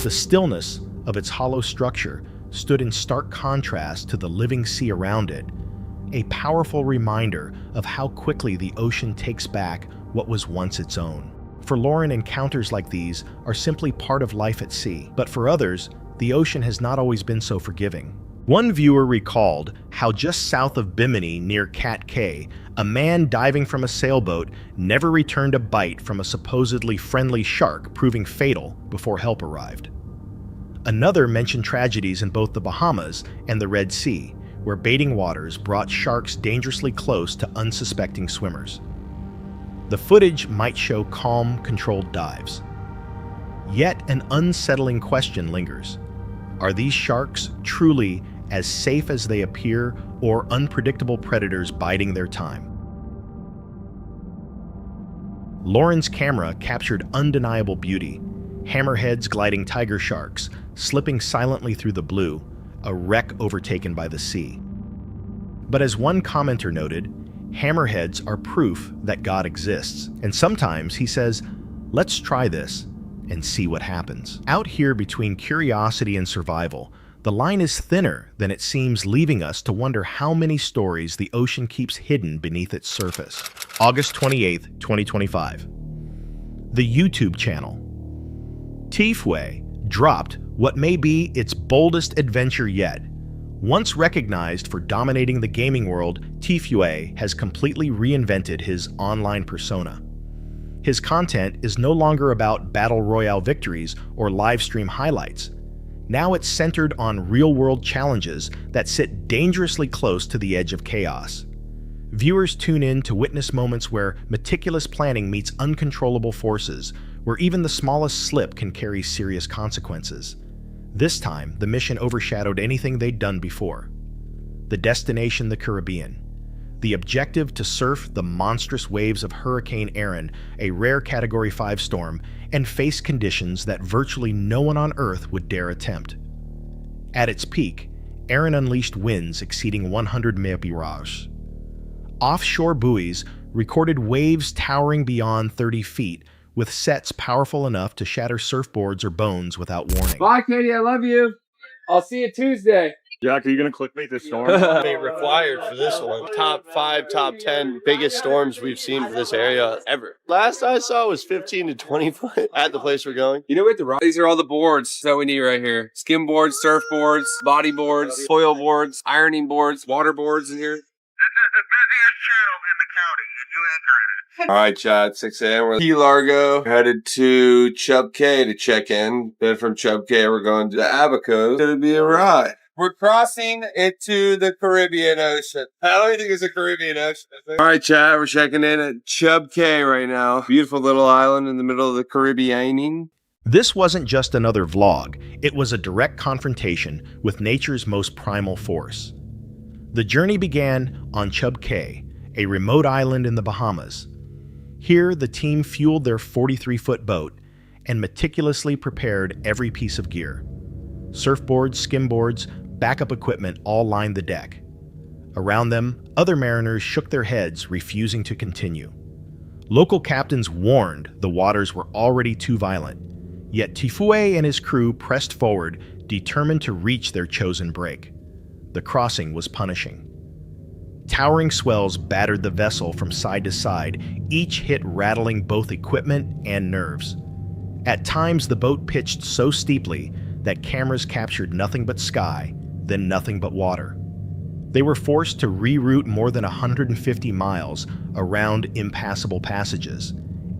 The stillness of its hollow structure stood in stark contrast to the living sea around it, a powerful reminder of how quickly the ocean takes back what was once its own. For Lauren, encounters like these are simply part of life at sea, but for others, the ocean has not always been so forgiving. One viewer recalled how just south of Bimini near Cat Cay, a man diving from a sailboat never returned a bite from a supposedly friendly shark, proving fatal before help arrived. Another mentioned tragedies in both the Bahamas and the Red Sea, where baiting waters brought sharks dangerously close to unsuspecting swimmers. The footage might show calm, controlled dives. Yet an unsettling question lingers. Are these sharks truly as safe as they appear, or unpredictable predators biding their time? Lauren's camera captured undeniable beauty, hammerheads gliding tiger sharks, slipping silently through the blue, a wreck overtaken by the sea. But as one commenter noted, hammerheads are proof that God exists, and sometimes he says, let's try this and see what happens. Out here between curiosity and survival, the line is thinner than it seems, leaving us to wonder how many stories the ocean keeps hidden beneath its surface. August 28th, 2025. The YouTube channel Tifway dropped what may be its boldest adventure yet. Once recognized for dominating the gaming world, Tifway has completely reinvented his online persona. His content is no longer about battle royale victories or live stream highlights. Now it's centered on real-world challenges that sit dangerously close to the edge of chaos. Viewers tune in to witness moments where meticulous planning meets uncontrollable forces, where even the smallest slip can carry serious consequences. This time, the mission overshadowed anything they'd done before. The destination, the Caribbean. The objective, to surf the monstrous waves of Hurricane Erin, a rare Category 5 storm, and face conditions that virtually no one on Earth would dare attempt. At its peak, Erin unleashed winds exceeding 100 mph. Offshore buoys recorded waves towering beyond 30 feet, with sets powerful enough to shatter surfboards or bones without warning. Bye, Katie. I love you. I'll see you Tuesday. Jack, are you going to clickbait this storm? Required for this one. Top 5, top 10 biggest storms we've seen for this area ever. Last I saw was 15 to 20 foot at the place we're going. You know what? These are all the boards that we need right here. Skim boards, surfboards, body boards, foil boards, ironing boards, water boards in here. This is the busiest channel in the county, and you ain't heard it. All right, Chad, 6 a.m. We're Key Largo, headed to Chub Cay to check in. Then from Chub Cay, we're going to Abaco. It's going to be a ride. We're crossing into the Caribbean Ocean. I don't think it's a Caribbean Ocean. All right, Chad, we're checking in at Chub Cay right now. Beautiful little island in the middle of the Caribbean. This wasn't just another vlog, it was a direct confrontation with nature's most primal force. The journey began on Chub Cay, a remote island in the Bahamas. Here, the team fueled their 43-foot boat and meticulously prepared every piece of gear. Surfboards, skimboards, Backup equipment all lined the deck. Around them, other mariners shook their heads, refusing to continue. Local captains warned the waters were already too violent, yet Tifue and his crew pressed forward, determined to reach their chosen break. The crossing was punishing. Towering swells battered the vessel from side to side, each hit rattling both equipment and nerves. At times, the boat pitched so steeply that cameras captured nothing but sky, then nothing but water. They were forced to reroute more than 150 miles around impassable passages.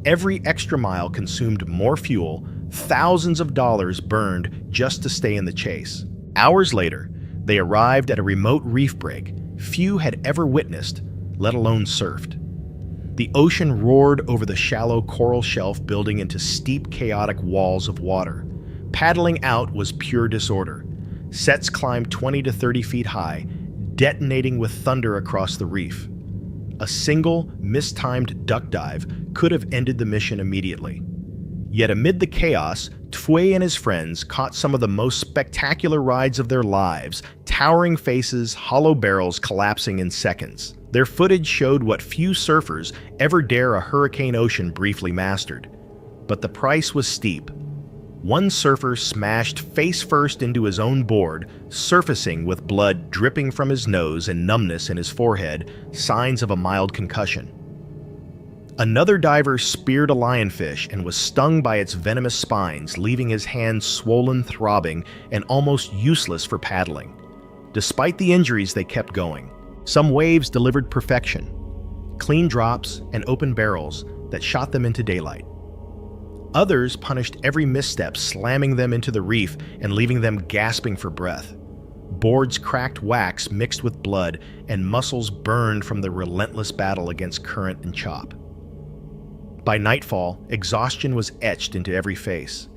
Every extra mile consumed more fuel, thousands of dollars burned just to stay in the chase. Hours later, they arrived at a remote reef break few had ever witnessed, let alone surfed. The ocean roared over the shallow coral shelf, building into steep, chaotic walls of water. Paddling out was pure disorder. Sets climbed 20 to 30 feet high, detonating with thunder across the reef. A single, mistimed duck dive could have ended the mission immediately. Yet amid the chaos, Tfue and his friends caught some of the most spectacular rides of their lives, towering faces, hollow barrels collapsing in seconds. Their footage showed what few surfers ever dare a hurricane ocean briefly mastered. But the price was steep. One surfer smashed face first into his own board, surfacing with blood dripping from his nose and numbness in his forehead, signs of a mild concussion. Another diver speared a lionfish and was stung by its venomous spines, leaving his hands swollen, throbbing, and almost useless for paddling. Despite the injuries, they kept going. Some waves delivered perfection, clean drops and open barrels that shot them into daylight. Others punished every misstep, slamming them into the reef and leaving them gasping for breath. Boards cracked wax mixed with blood, and muscles burned from the relentless battle against current and chop. By nightfall, exhaustion was etched into every face.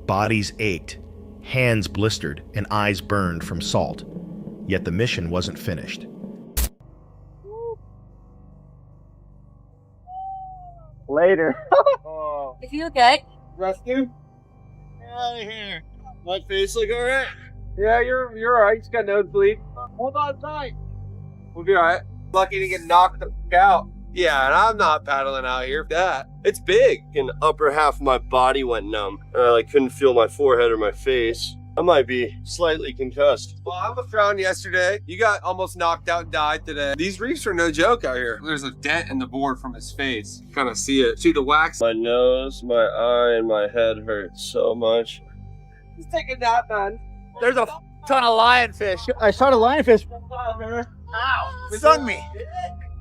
Bodies ached, hands blistered, and eyes burned from salt. Yet the mission wasn't finished. Later. If you okay? Rescue? Get out of here. My face look alright? Yeah, you're alright. Just got nosebleed. Hold on tight. We'll be alright. Lucky to get knocked the fuck out. Yeah, and I'm not paddling out here for that. It's big. And upper half of my body went numb. And I couldn't feel my forehead or my face. I might be slightly concussed. Well, I was drowned yesterday. You got almost knocked out and died today. These reefs are no joke out here. There's a dent in the board from his face. Kind of see it. See the wax? My nose, my eye, and my head hurt so much. Just take a nap, man. There's a ton of lionfish. I saw the lionfish. Ow! It stung me.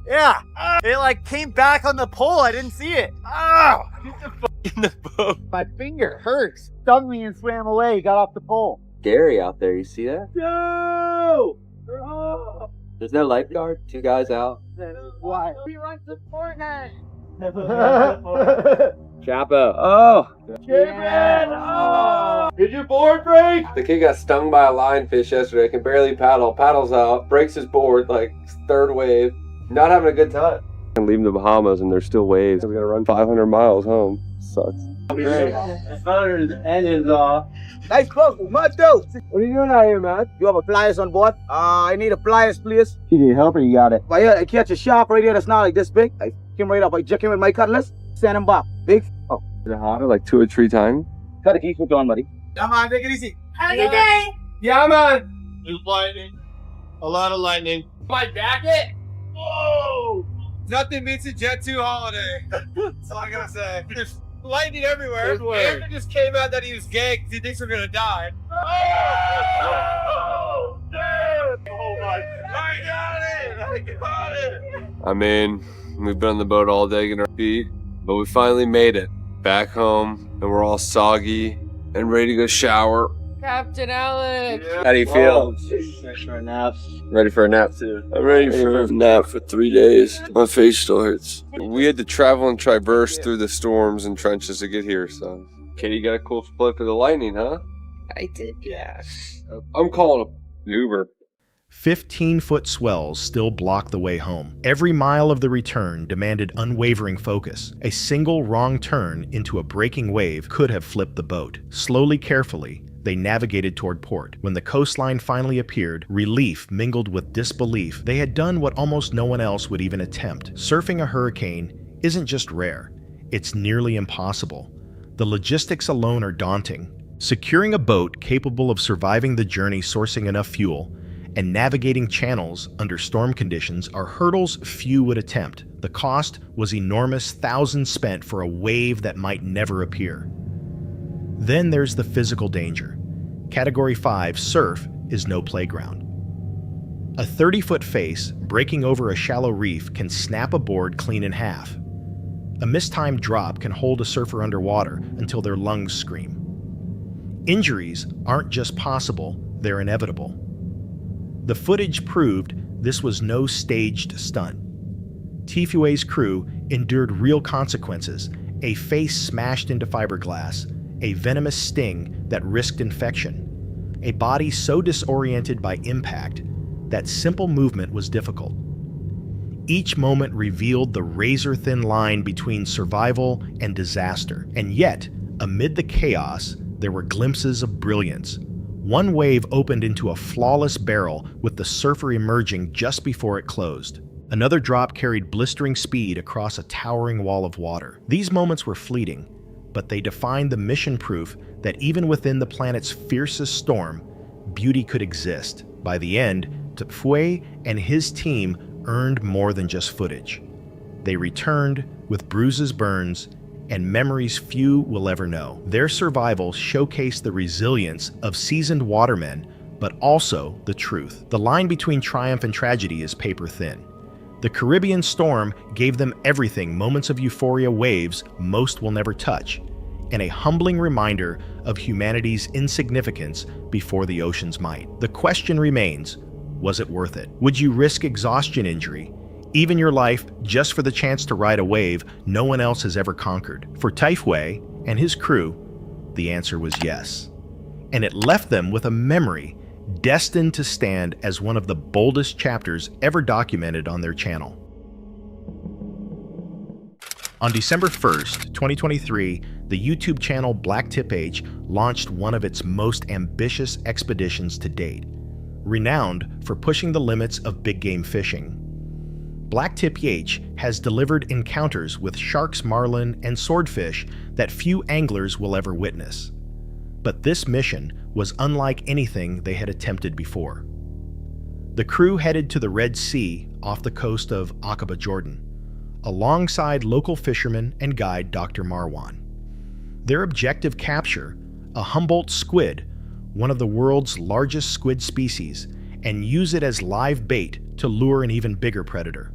Yeah. It like came back on the pole. I didn't see it. Ow! Get the fuck in the boat. My finger hurts. Stung me and swam away. Got off the pole. Scary out there. You see that? No! Oh. There's no lifeguard. 2 guys out. Why? We run to Fortnite. Chapo. Oh! Oh! Did your board break? The kid got stung by a lionfish yesterday. Can barely paddle. Paddles out. Breaks his board like 3rd wave. Not having a good time. I'm leaving the Bahamas and there's still waves. We gotta run 500 miles home. Sucks. Great. Engines off. Nice boat. Much dope. What are you doing out here, man? You have a pliers on board? I need a pliers, please. You need help or you got it? Well, yeah, I catch a shark right here that's not like this big. I came right up. I jack him with my cutlass. Send him back. Big. Oh. Is it hotter? Like 2 or 3 times? Cut the keys with on, buddy. Come on, take it easy. Have a good day. Yeah, man. There's lightning. A lot of lightning. My jacket? Whoa! Nothing beats a Jet 2 holiday. That's all I gotta say. There's lightning everywhere. Andrew just came out that he was gay because he thinks we're gonna die. Oh! Damn! Oh my! I got it! I got it! I mean, we've been on the boat all day getting our feet, but we finally made it. Back home, and we're all soggy and ready to go shower. Captain Alex. Yeah. How do you feel? Ready for a nap. Ready for a nap too. I'm ready for a nap for 3 days. My face still hurts. We had to travel and traverse through the storms and trenches to get here, so. Katie got a cool split for the lightning, huh? I did, yeah. I'm calling an Uber. 15-foot swells still blocked the way home. Every mile of the return demanded unwavering focus. A single wrong turn into a breaking wave could have flipped the boat. Slowly, carefully, They navigated toward port. When the coastline finally appeared, relief mingled with disbelief. They had done what almost no one else would even attempt. Surfing a hurricane isn't just rare, it's nearly impossible. The logistics alone are daunting. Securing a boat capable of surviving the journey, sourcing enough fuel, and navigating channels under storm conditions are hurdles few would attempt. The cost was enormous, thousands spent for a wave that might never appear. Then there's the physical danger. Category 5 surf is no playground. A 30-foot face breaking over a shallow reef can snap a board clean in half. A mistimed drop can hold a surfer underwater until their lungs scream. Injuries aren't just possible, they're inevitable. The footage proved this was no staged stunt. Tifue's crew endured real consequences, a face smashed into fiberglass, a venomous sting that risked infection, a body so disoriented by impact that simple movement was difficult. Each moment revealed the razor-thin line between survival and disaster, and yet, amid the chaos, there were glimpses of brilliance. One wave opened into a flawless barrel with the surfer emerging just before it closed. Another drop carried blistering speed across a towering wall of water. These moments were fleeting, but they defined the mission proof that even within the planet's fiercest storm, beauty could exist. By the end, Tipue and his team earned more than just footage. They returned with bruises, burns, and memories few will ever know. Their survival showcased the resilience of seasoned watermen, but also the truth. The line between triumph and tragedy is paper thin. The Caribbean storm gave them everything, moments of euphoria, waves most will never touch, and a humbling reminder of humanity's insignificance before the ocean's might. The question remains, was it worth it? Would you risk exhaustion, injury, even your life, just for the chance to ride a wave no one else has ever conquered? For Tifue and his crew, the answer was yes. And it left them with a memory destined to stand as one of the boldest chapters ever documented on their channel. On December 1st, 2023, the YouTube channel Blacktip H launched one of its most ambitious expeditions to date, renowned for pushing the limits of big game fishing. Blacktip H has delivered encounters with sharks, marlin, and swordfish that few anglers will ever witness. But this mission was unlike anything they had attempted before. The crew headed to the Red Sea off the coast of Aqaba, Jordan, alongside local fisherman and guide Dr. Marwan. Their objective: capture a Humboldt squid, one of the world's largest squid species, and use it as live bait to lure an even bigger predator.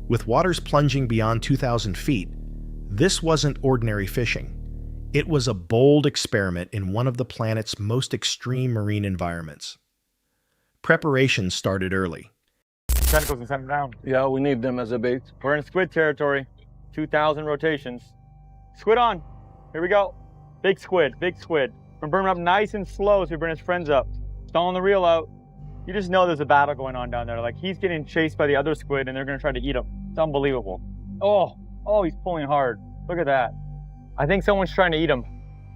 With waters plunging beyond 2,000 feet, this wasn't ordinary fishing. It was a bold experiment in one of the planet's most extreme marine environments. Preparations started early. Tentacles and send them down. Yeah, we need them as a bait. We're in squid territory. 2,000 rotations. Squid on. Here we go. Big squid, big squid. We're burning up nice and slow as we bring his friends up. Stalling the reel out. You just know there's a battle going on down there. Like, he's getting chased by the other squid and they're gonna try to eat him. It's unbelievable. Oh, he's pulling hard. Look at that. I think someone's trying to eat him.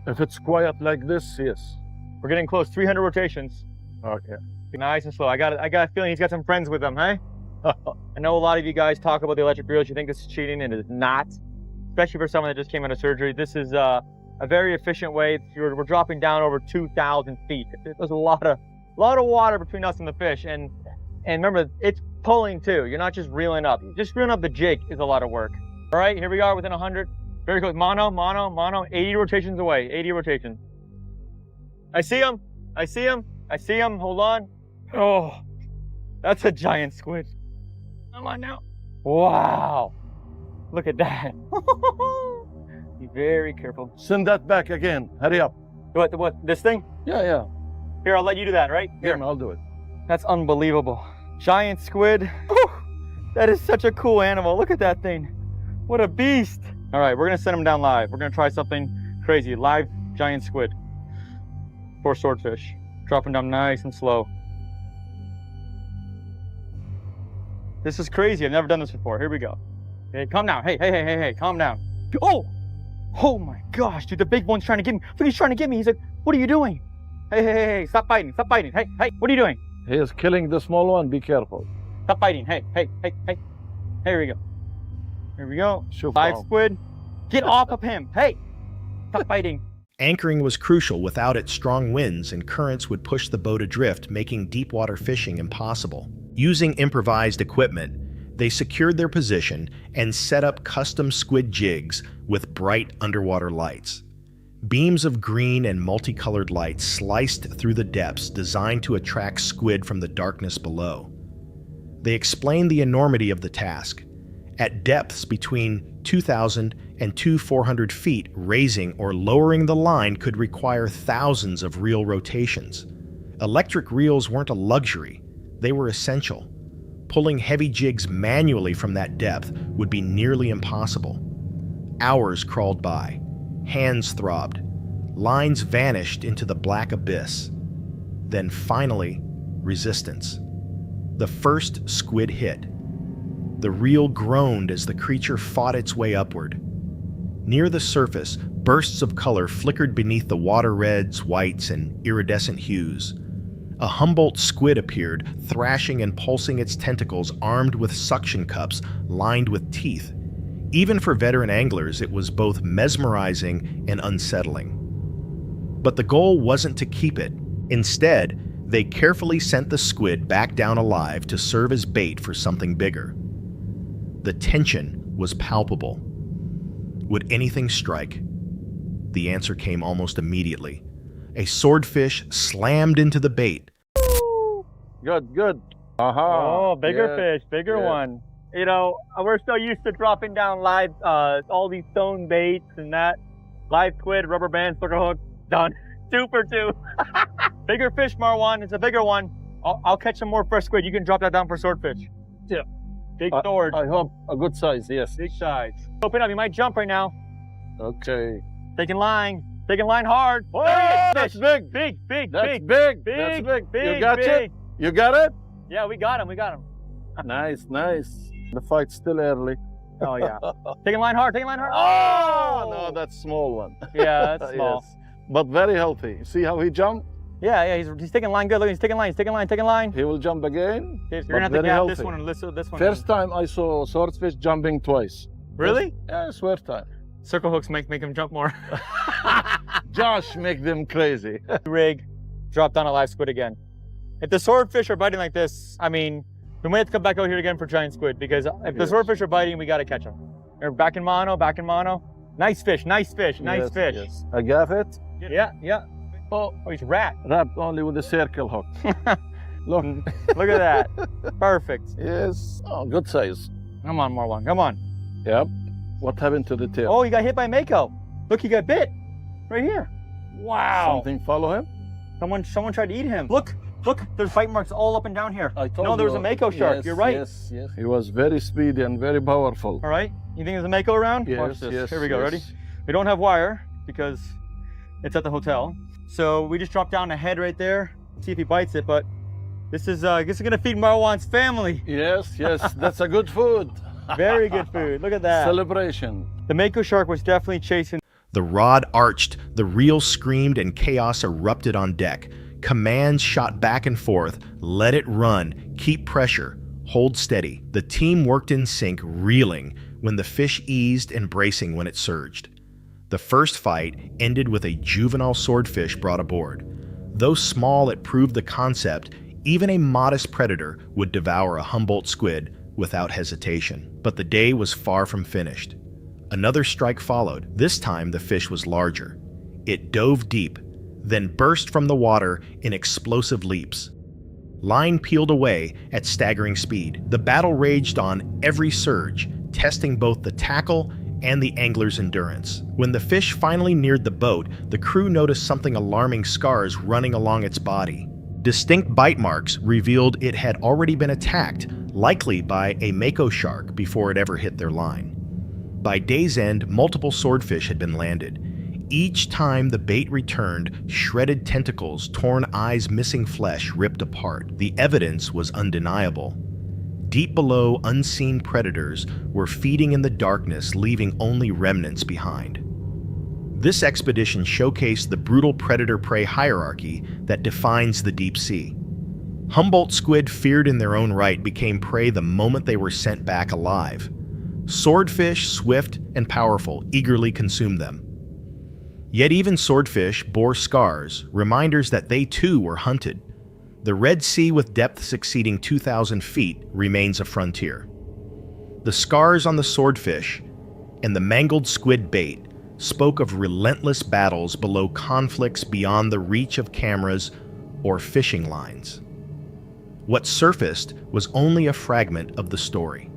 If it's quiet like this, yes. We're getting close, 300 rotations. Okay. Nice and slow. I got a feeling he's got some friends with him, hey? I know a lot of you guys talk about the electric reels. You think this is cheating, and it's not. Especially for someone that just came out of surgery. This is a very efficient way. We're dropping down over 2,000 feet. There's a lot of water between us and the fish, and remember, it's pulling too. You're not just reeling up. Just reeling up the jig is a lot of work. All right, here we are within 100. Very close. Mono. 80 rotations away. 80 rotations. I see him. Hold on. Oh, that's a giant squid. Come on now. Wow. Look at that. Be very careful. Send that back again. Hurry up. What? This thing? Yeah. Here, I'll let you do that, right? Here, I'll do it. That's unbelievable. Giant squid. Whew. That is such a cool animal. Look at that thing. What a beast. All right, we're gonna send him down live. We're gonna try something crazy. Live giant squid. Poor swordfish. Dropping down nice and slow. This is crazy. I've never done this before. Here we go. Okay, calm down. Hey, calm down. Oh! Oh my gosh, dude, the big one's trying to get me. Look, he's trying to get me. He's like, what are you doing? Hey, stop fighting, stop fighting. Hey, what are you doing? He is killing the small one, be careful. Stop fighting. Hey. Here we go. Here we go. Live squid. Get off of him. Hey, stop fighting. Anchoring was crucial. Without it, strong winds and currents would push the boat adrift, making deep water fishing impossible. Using improvised equipment, they secured their position and set up custom squid jigs with bright underwater lights. Beams of green and multicolored light sliced through the depths, designed to attract squid from the darkness below. They explained the enormity of the task. At depths between 2,000 and 2,400 feet, raising or lowering the line could require thousands of reel rotations. Electric reels weren't a luxury, they were essential. Pulling heavy jigs manually from that depth would be nearly impossible. Hours crawled by. Hands throbbed. Lines vanished into the black abyss. Then finally, resistance. The first squid hit. The reel groaned as the creature fought its way upward. Near the surface, bursts of color flickered beneath the water reds, whites, and iridescent hues. A Humboldt squid appeared, thrashing and pulsing its tentacles, armed with suction cups lined with teeth. Even for veteran anglers, it was both mesmerizing and unsettling. But the goal wasn't to keep it. Instead, they carefully sent the squid back down alive to serve as bait for something bigger. The tension was palpable. Would anything strike? The answer came almost immediately. A swordfish slammed into the bait. Good. Oh, bigger fish, bigger one. You know, we're still used to dropping down live, all these stone baits and that. Live squid, rubber band, sucker hook, done. 2 for 2. Bigger fish, Marwan. It's a bigger one. I'll catch some more fresh squid. You can drop that down for swordfish. Yeah. Big sword. I hope a good size, yes. Big size. Open up. You might jump right now. Okay. Taking line hard. Oh, that's big. That's big. big. That's big. You got it? You got it? Yeah, we got him. Nice. The fight's still early. Oh, yeah. Taking line hard. Oh, no, that's small one. Yeah, that's small. Yes. But very healthy. See how he jumped? Yeah, he's taking line good. Look, he's taking line. He will jump again. You're going to have to gap this one and listen to this one. First time I saw swordfish jumping twice. Really? Yeah, swear time. Circle hooks make him jump more. Josh make them crazy. Rig, drop down a live squid again. If the swordfish are biting like this, I mean, we might have to come back out here again for giant squid, because if the swordfish are biting, we got to catch them. They're back in mono. Nice fish. Yes. I got it? Yeah. Oh, he's wrapped. Wrapped only with a circle hook. Look. Look at that. Perfect. Yes. Oh, good size. Come on, Marwan. Come on. Yep. What happened to the tail? Oh, he got hit by Mako. Look, he got bit. Right here. Wow. Something follow him? Someone tried to eat him. Look, there's bite marks all up and down here. I told you. No, there was a Mako shark. Yes, You're right. Yes. He was very speedy and very powerful. All right. You think there's a Mako around? Yes, Watch this. yes. Here we go. Ready? We don't have wire because it's at the hotel. So we just drop down the head right there, see if he bites it. But this is gonna feed Marwan's family. Yes. That's a good food. Very good food. Look at that. Celebration. The Mako shark was definitely chasing. The rod arched, the reel screamed, and chaos erupted on deck. Commands shot back and forth. Let it run. Keep pressure. Hold steady. The team worked in sync, reeling when the fish eased and bracing when it surged. The first fight ended with a juvenile swordfish brought aboard. Though small, it proved the concept. Even a modest predator would devour a Humboldt squid without hesitation. But the day was far from finished. Another strike followed. This time the fish was larger. It dove deep, then burst from the water in explosive leaps. Line peeled away at staggering speed. The battle raged on every surge, testing both the tackle and the angler's endurance. When the fish finally neared the boat, the crew noticed something alarming: scars running along its body. Distinct bite marks revealed it had already been attacked, likely by a Mako shark before it ever hit their line. By day's end, multiple swordfish had been landed. Each time the bait returned, shredded tentacles, torn eyes, missing flesh ripped apart. The evidence was undeniable. Deep below, unseen predators were feeding in the darkness, leaving only remnants behind. This expedition showcased the brutal predator-prey hierarchy that defines the deep sea. Humboldt squid, feared in their own right, became prey the moment they were sent back alive. Swordfish, swift and powerful, eagerly consumed them. Yet even swordfish bore scars, reminders that they too were hunted. The Red Sea, with depths exceeding 2,000 feet, remains a frontier. The scars on the swordfish and the mangled squid bait spoke of relentless battles below, conflicts beyond the reach of cameras or fishing lines. What surfaced was only a fragment of the story.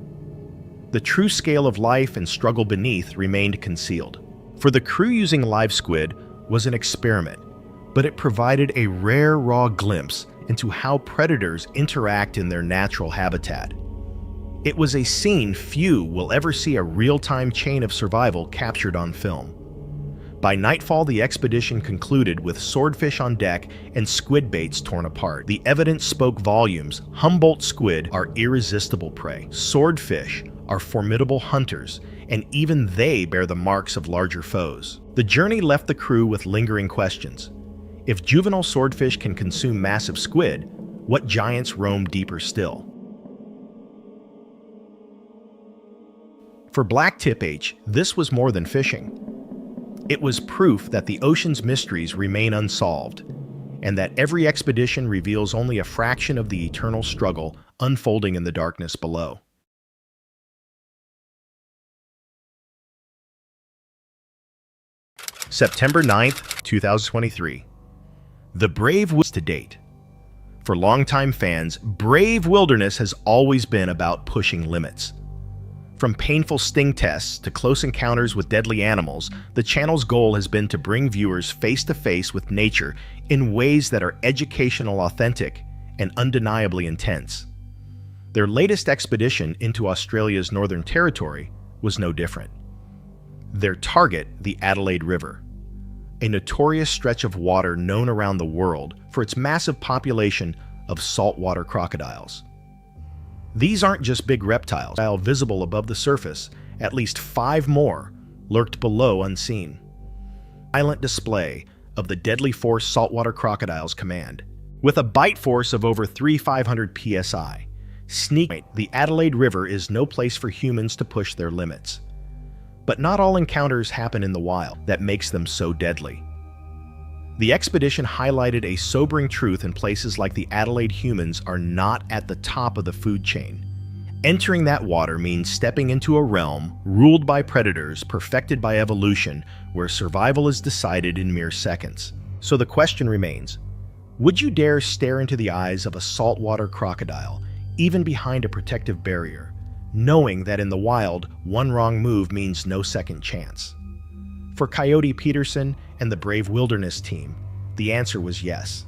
The true scale of life and struggle beneath remained concealed. For the crew, using live squid was an experiment, but it provided a rare, raw glimpse into how predators interact in their natural habitat. It was a scene few will ever see, a real-time chain of survival captured on film. By nightfall, the expedition concluded with swordfish on deck and squid baits torn apart. The evidence spoke volumes. Humboldt squid are irresistible prey. Swordfish are formidable hunters, and even they bear the marks of larger foes. The journey left the crew with lingering questions. If juvenile swordfish can consume massive squid, what giants roam deeper still? For Blacktip H, this was more than fishing. It was proof that the ocean's mysteries remain unsolved, and that every expedition reveals only a fraction of the eternal struggle unfolding in the darkness below. September 9th, 2023. The Brave Wildest to date. For longtime fans, Brave Wilderness has always been about pushing limits. From painful sting tests to close encounters with deadly animals, the channel's goal has been to bring viewers face to face with nature in ways that are educational, authentic, and undeniably intense. Their latest expedition into Australia's Northern Territory was no different. Their target, the Adelaide River, a notorious stretch of water known around the world for its massive population of saltwater crocodiles. These aren't just big reptiles. Visible above the surface, at least 5 more lurked below unseen. Violent display of the deadly force saltwater crocodiles command. With a bite force of over 3,500 psi, the Adelaide River is no place for humans to push their limits. But not all encounters happen in the wild. That makes them so deadly. The expedition highlighted a sobering truth: in places like the Adelaide, humans are not at the top of the food chain. Entering that water means stepping into a realm ruled by predators, perfected by evolution, where survival is decided in mere seconds. So the question remains, would you dare stare into the eyes of a saltwater crocodile, even behind a protective barrier, knowing that in the wild, one wrong move means no second chance? For Coyote Peterson and the Brave Wilderness team, the answer was yes,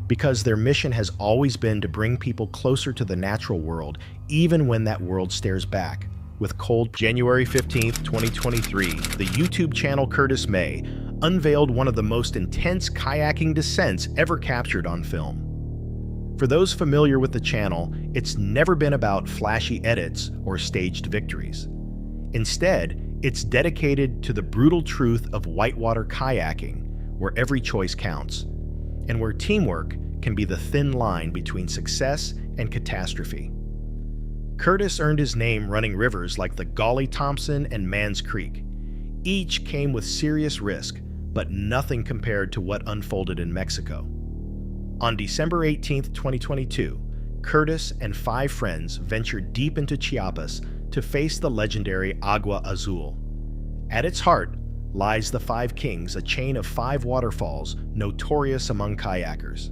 because their mission has always been to bring people closer to the natural world, even when that world stares back with cold. January 15th, 2023, the YouTube channel Curtis May unveiled one of the most intense kayaking descents ever captured on film. For those familiar with the channel, it's never been about flashy edits or staged victories. Instead, it's dedicated to the brutal truth of whitewater kayaking, where every choice counts, and where teamwork can be the thin line between success and catastrophe. Curtis earned his name running rivers like the Golly Thompson and Mans Creek. Each came with serious risk, but nothing compared to what unfolded in Mexico. On December 18, 2022, Curtis and 5 friends ventured deep into Chiapas to face the legendary Agua Azul. At its heart lies the 5 Kings, a chain of 5 waterfalls notorious among kayakers.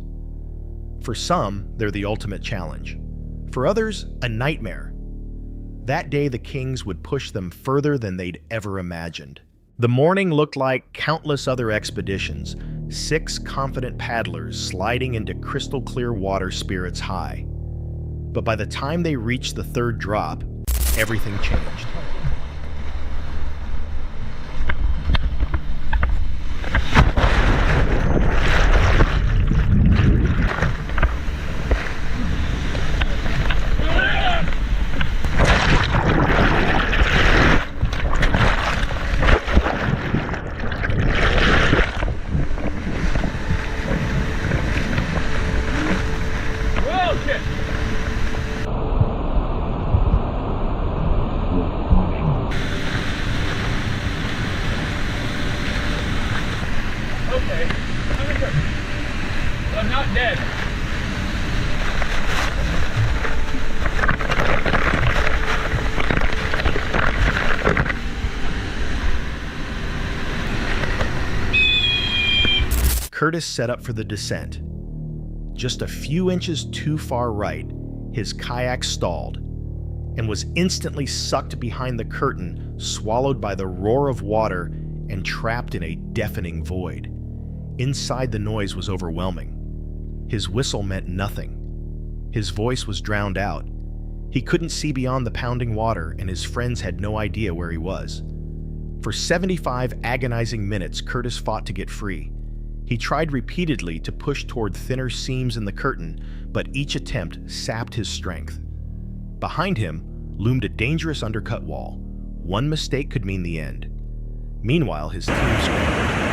For some, they're the ultimate challenge. For others, a nightmare. That day, the Kings would push them further than they'd ever imagined. The morning looked like countless other expeditions, 6 confident paddlers sliding into crystal clear water spirits high. But by the time they reached the 3rd drop, everything changed. dead. Curtis set up for the descent. Just a few inches too far right, his kayak stalled and was instantly sucked behind the curtain, swallowed by the roar of water and trapped in a deafening void. Inside, the noise was overwhelming. His whistle meant nothing. His voice was drowned out. He couldn't see beyond the pounding water, and his friends had no idea where he was. For 75 agonizing minutes, Curtis fought to get free. He tried repeatedly to push toward thinner seams in the curtain, but each attempt sapped his strength. Behind him loomed a dangerous undercut wall. One mistake could mean the end. Meanwhile, his team scrambled.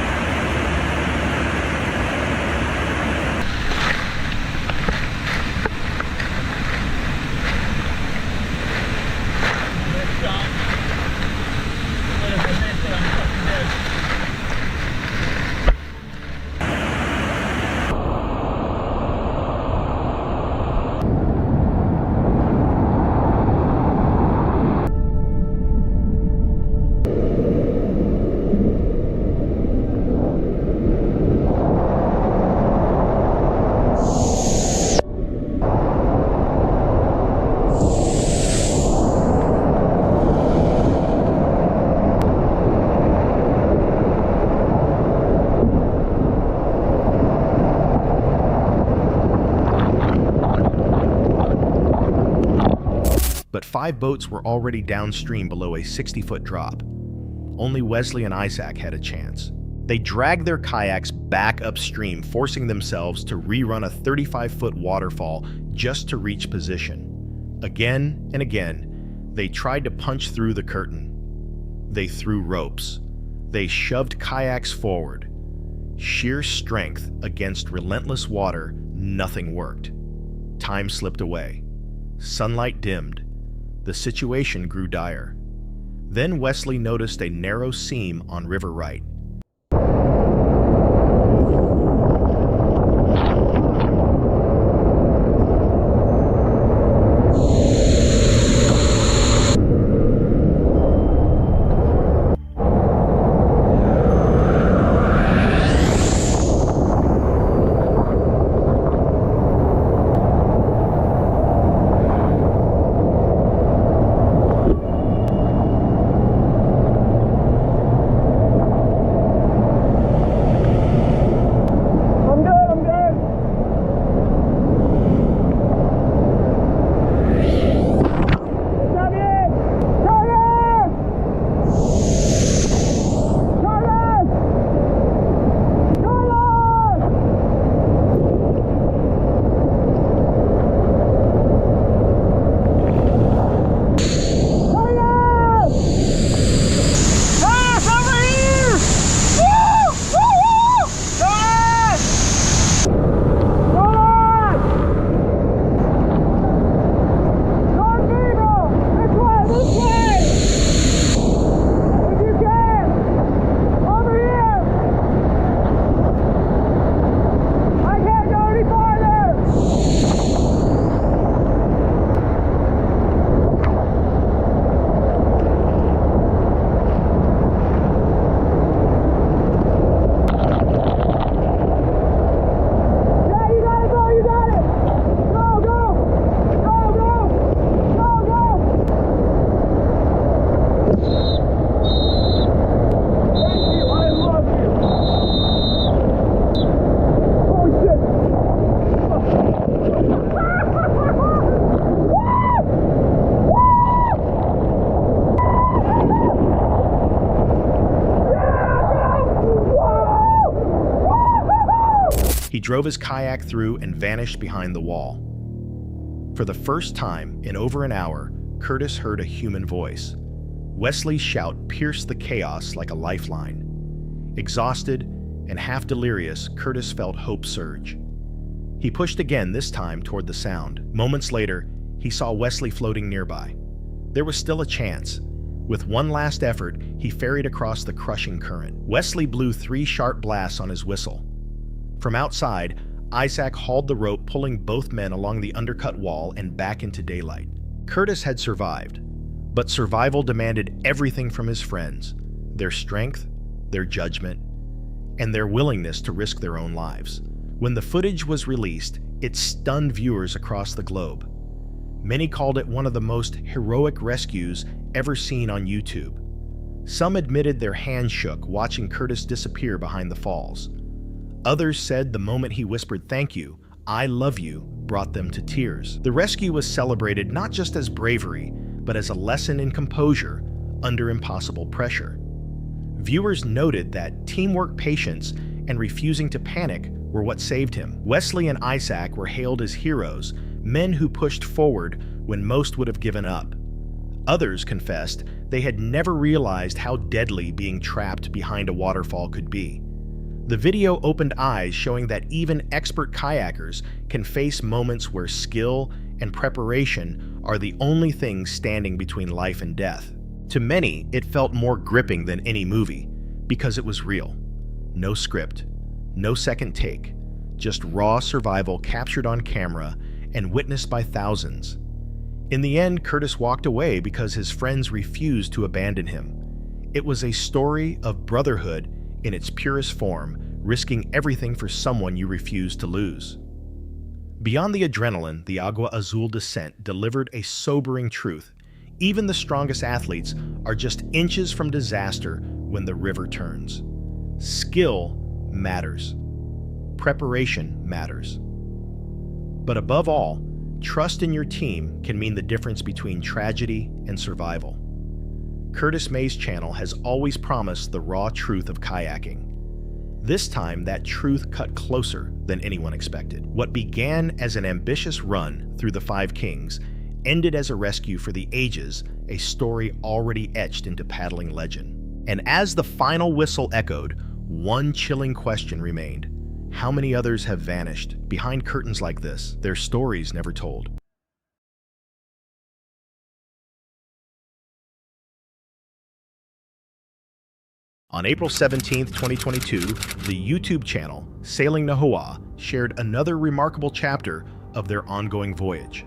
But 5 boats were already downstream below a 60-foot drop. Only Wesley and Isaac had a chance. They dragged their kayaks back upstream, forcing themselves to rerun a 35-foot waterfall just to reach position. Again and again, they tried to punch through the curtain. They threw ropes. They shoved kayaks forward. Sheer strength against relentless water, nothing worked. Time slipped away. Sunlight dimmed. The situation grew dire. Then Wesley noticed a narrow seam on river right. He drove his kayak through and vanished behind the wall. For the first time in over an hour, Curtis heard a human voice. Wesley's shout pierced the chaos like a lifeline. Exhausted and half delirious, Curtis felt hope surge. He pushed again, this time toward the sound. Moments later, he saw Wesley floating nearby. There was still a chance. With one last effort, he ferried across the crushing current. Wesley blew 3 sharp blasts on his whistle. From outside, Isaac hauled the rope, pulling both men along the undercut wall and back into daylight. Curtis had survived, but survival demanded everything from his friends: their strength, their judgment, and their willingness to risk their own lives. When the footage was released, it stunned viewers across the globe. Many called it one of the most heroic rescues ever seen on YouTube. Some admitted their hands shook watching Curtis disappear behind the falls. Others said the moment he whispered "thank you, I love you," brought them to tears. The rescue was celebrated not just as bravery, but as a lesson in composure under impossible pressure. Viewers noted that teamwork, patience, and refusing to panic were what saved him. Wesley and Isaac were hailed as heroes, men who pushed forward when most would have given up. Others confessed they had never realized how deadly being trapped behind a waterfall could be. The video opened eyes, showing that even expert kayakers can face moments where skill and preparation are the only things standing between life and death. To many, it felt more gripping than any movie, because it was real. No script, no second take, just raw survival captured on camera and witnessed by thousands. In the end, Curtis walked away because his friends refused to abandon him. It was a story of brotherhood in its purest form, risking everything for someone you refuse to lose. Beyond the adrenaline, the Agua Azul descent delivered a sobering truth. Even the strongest athletes are just inches from disaster when the river turns. Skill matters. Preparation matters. But above all, trust in your team can mean the difference between tragedy and survival. Curtis May's channel has always promised the raw truth of kayaking. This time, that truth cut closer than anyone expected. What began as an ambitious run through the Five Kings ended as a rescue for the ages, a story already etched into paddling legend. And as the final whistle echoed, one chilling question remained. How many others have vanished behind curtains like this, their stories never told? On April 17, 2022, the YouTube channel Sailing Nahoa shared another remarkable chapter of their ongoing voyage.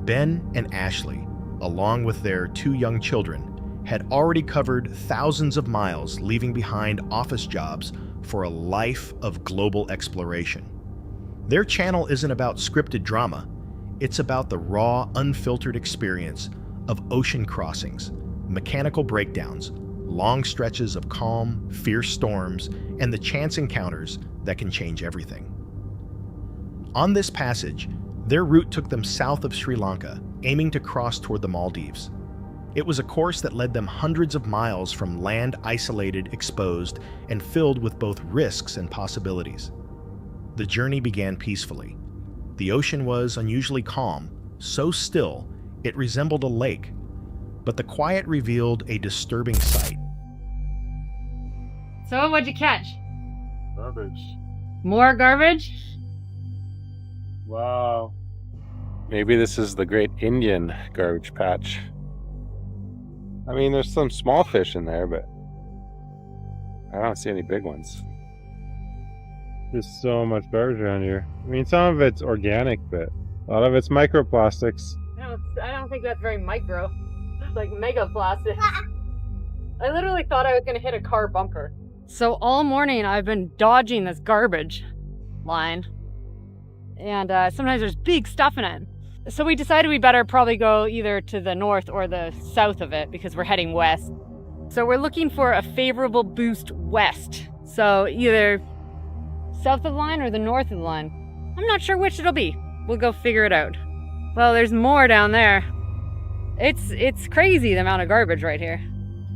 Ben and Ashley, along with their 2 young children, had already covered thousands of miles, leaving behind office jobs for a life of global exploration. Their channel isn't about scripted drama, it's about the raw, unfiltered experience of ocean crossings, mechanical breakdowns, long stretches of calm, fierce storms, and the chance encounters that can change everything. On this passage, their route took them south of Sri Lanka, aiming to cross toward the Maldives. It was a course that led them hundreds of miles from land isolated, exposed, and filled with both risks and possibilities. The journey began peacefully. The ocean was unusually calm, so still it resembled a lake, but the quiet revealed a disturbing sight. So, what'd you catch? Garbage. More garbage? Wow. Maybe this is the Great Indian Garbage Patch. I mean, there's some small fish in there, but I don't see any big ones. There's so much garbage around here. I mean, some of it's organic, but a lot of it's microplastics. I don't think that's very micro. It's like mega plastic. I literally thought I was gonna hit a car bumper. So all morning I've been dodging this garbage line. And sometimes there's big stuff in it. So we decided we better probably go either to the north or the south of it because we're heading west. So we're looking for a favorable boost west. So either south of the line or the north of the line. I'm not sure which it'll be. We'll go figure it out. Well, there's more down there. It's crazy the amount of garbage right here.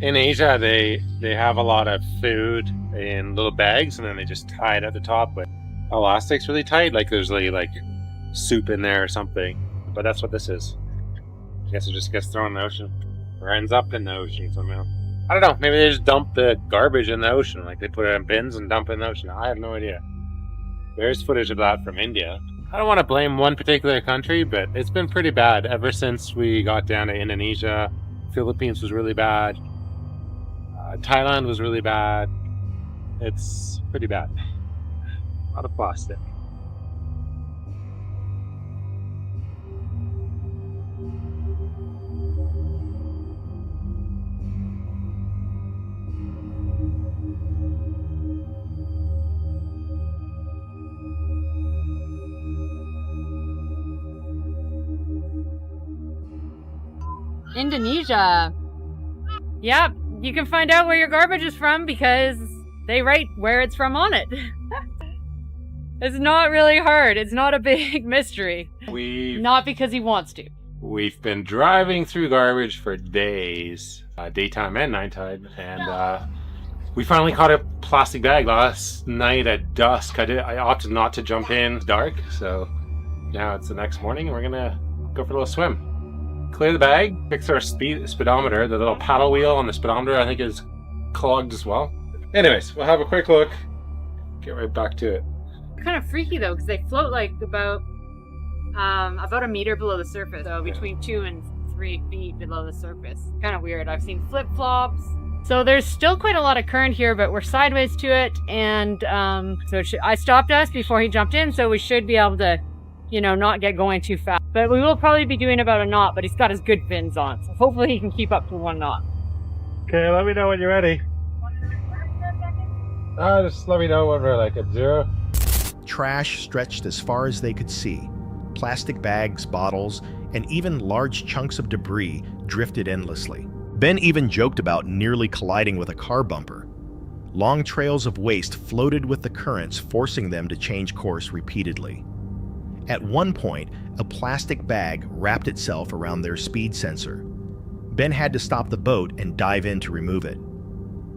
In Asia, they have a lot of food in little bags, and then they just tie it at the top with elastic's really tight. Like there's like soup in there or something. But that's what this is. I guess it just gets thrown in the ocean, or ends up in the ocean somehow. I don't know. Maybe they just dump the garbage in the ocean, like they put it in bins and dump it in the ocean. I have no idea. There's footage of that from India. I don't want to blame one particular country, but it's been pretty bad ever since we got down to Indonesia. Philippines was really bad. Thailand was really bad. It's pretty bad. A lot of plastic. Indonesia. Yep, you can find out where your garbage is from because they write where it's from on it. It's not really hard. It's not a big mystery. Not because he wants to. We've been driving through garbage for days, daytime and nighttime, and we finally caught a plastic bag last night at dusk. I opted not to jump in dark, so now it's the next morning and we're gonna go for a little swim. Clear the bag, fix our speedometer. The little paddle wheel on the speedometer I think is clogged as well. Anyways, we'll have a quick look, get right back to it. Kind of freaky though, because they float like about a meter below the surface, so between 2 and 3 feet below the surface. Kind of weird. I've seen flip-flops. So there's still quite a lot of current here, but we're sideways to it, and I stopped us before he jumped in, so we should be able to, not get going too fast. But we will probably be doing about a knot, but he's got his good fins on, so hopefully he can keep up to 1 knot. Okay, let me know when you're ready. Just let me know when we're like at 0. Trash stretched as far as they could see. Plastic bags, bottles, and even large chunks of debris drifted endlessly. Ben even joked about nearly colliding with a car bumper. Long trails of waste floated with the currents, forcing them to change course repeatedly. At one point, a plastic bag wrapped itself around their speed sensor. Ben had to stop the boat and dive in to remove it.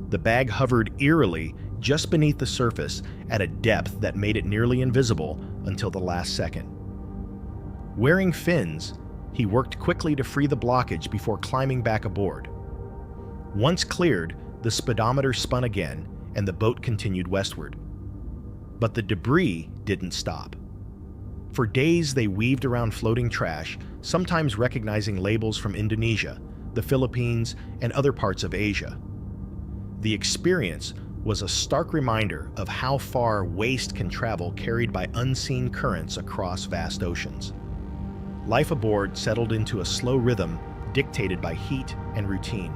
The bag hovered eerily just beneath the surface at a depth that made it nearly invisible until the last second. Wearing fins, he worked quickly to free the blockage before climbing back aboard. Once cleared, the speedometer spun again and the boat continued westward. But the debris didn't stop. For days they weaved around floating trash, sometimes recognizing labels from Indonesia, the Philippines, and other parts of Asia. The experience was a stark reminder of how far waste can travel carried by unseen currents across vast oceans. Life aboard settled into a slow rhythm dictated by heat and routine.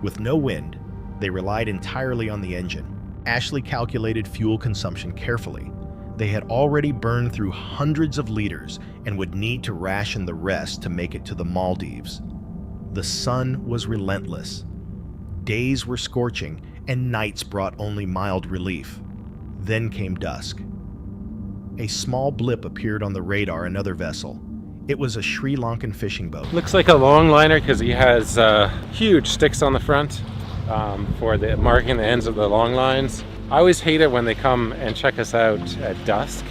With no wind, they relied entirely on the engine. Ashley calculated fuel consumption carefully. They had already burned through hundreds of liters and would need to ration the rest to make it to the Maldives. The sun was relentless. Days were scorching and nights brought only mild relief. Then came dusk. A small blip appeared on the radar, another vessel. It was a Sri Lankan fishing boat. Looks like a long liner because he has huge sticks on the front for the marking the ends of the long lines. I always hate it when they come and check us out at dusk.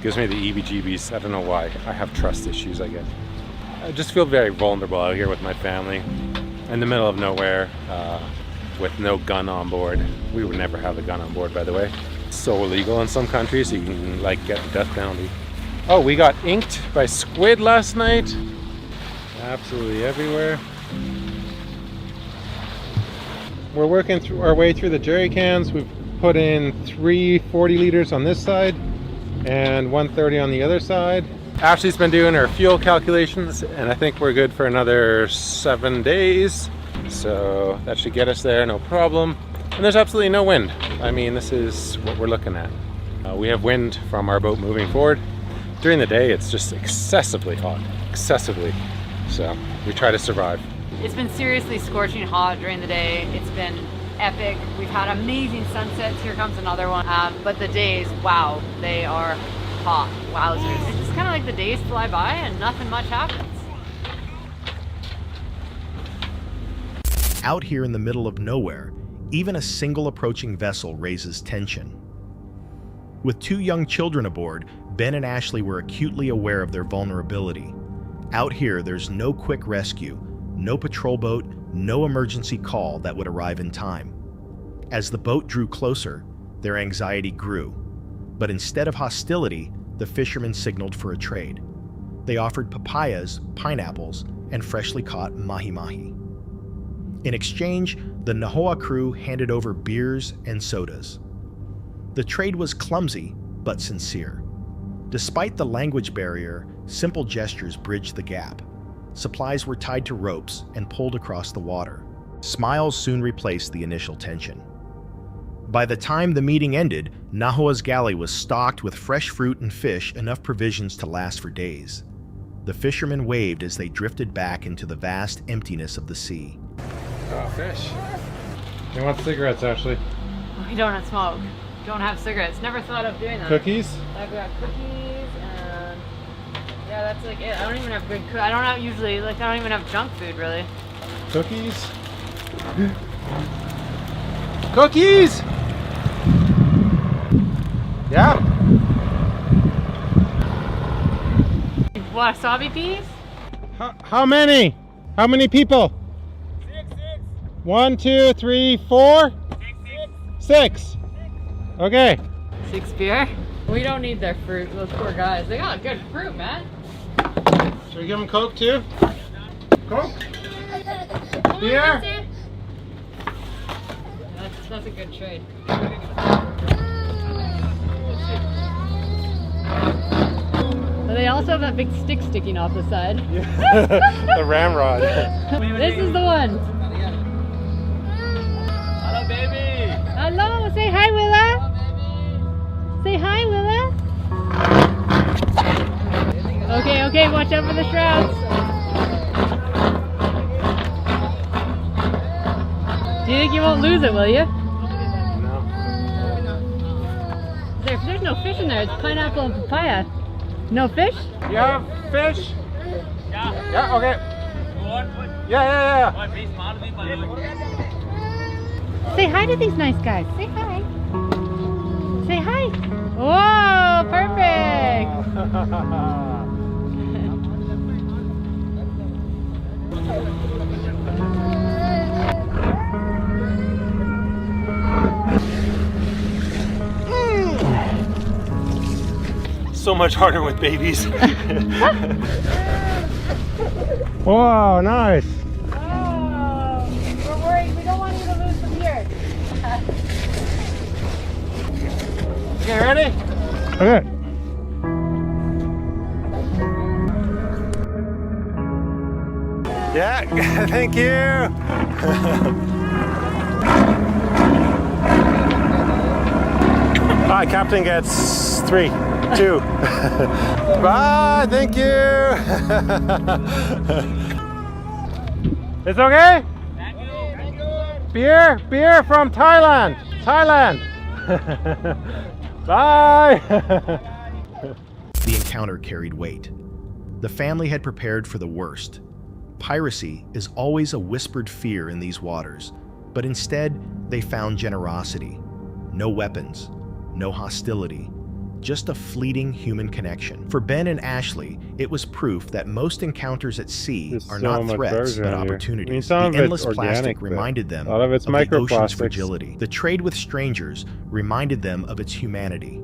Gives me the EBGBs. I don't know why. I have trust issues, I guess. I just feel very vulnerable out here with my family in the middle of nowhere with no gun on board. We would never have a gun on board, by the way. It's so illegal in some countries, you can get the death penalty. Oh, we got inked by squid last night. Absolutely everywhere. We're working through our way through the jerry cans. We've put in 3 40 liters on this side and 130 on the other side. Ashley's been doing her fuel calculations and I think we're good for another 7 days. So that should get us there, no problem. And there's absolutely no wind. I mean, this is what we're looking at. We have wind from our boat moving forward. During the day, it's just excessively hot, excessively. So we try to survive. It's been seriously scorching hot during the day. It's been epic. We've had amazing sunsets. Here comes another one. But the days, wow, they are hot. Wowzers. It's just kind of like the days fly by and nothing much happens. Out here in the middle of nowhere, even a single approaching vessel raises tension. With 2 young children aboard, Ben and Ashley were acutely aware of their vulnerability. Out here, there's no quick rescue, no patrol boat, no emergency call that would arrive in time. As the boat drew closer, their anxiety grew. But instead of hostility, the fishermen signaled for a trade. They offered papayas, pineapples, and freshly caught mahi-mahi. In exchange, the Nahoa crew handed over beers and sodas. The trade was clumsy, but sincere. Despite the language barrier, simple gestures bridged the gap. Supplies were tied to ropes and pulled across the water. Smiles soon replaced the initial tension. By the time the meeting ended, Nahoa's galley was stocked with fresh fruit and fish, enough provisions to last for days. The fishermen waved as they drifted back into the vast emptiness of the sea. Oh, fish. They want cigarettes, Ashley. We don't smoke. Don't have cigarettes. Never thought of doing that. Cookies? I've got cookies and yeah, that's like it. I don't even have good I don't have usually, like, I don't even have junk food really. Cookies? Cookies! Yeah. Wasabi peas? How many? How many people? 1, 2, 3, 4? 6. Okay. 6 beer? We don't need their fruit, those poor guys. They got good fruit, man. Should we give them Coke too? Coke? Beer? That's a good trade. They also have that big stick sticking off the side. Yeah. The ramrod. This is the one. Hello, baby. Hello, say hi, Willa. Say hi, Willa. Okay, watch out for the shrouds. Do you think you won't lose it, will you? No. There's no fish in there. It's pineapple and papaya. No fish? You have fish? Yeah. Yeah, okay. Yeah. Say hi to these nice guys. Say hi. Say hi. Whoa, perfect. So much harder with babies. Wow, nice. Oh, we're worried. We don't want you to lose the beard. Okay, ready? Okay. Yeah, thank you. Hi, Captain gets 3, 2. Bye, thank you. It's okay? Beer from Thailand. Bye. The encounter carried weight. The family had prepared for the worst. Piracy is always a whispered fear in these waters, but instead they found generosity. No weapons, no hostility, just a fleeting human connection. For Ben and Ashley, it was proof that most encounters at sea are not threats, but opportunities. The endless plastic reminded them of the ocean's fragility. The trade with strangers reminded them of its humanity.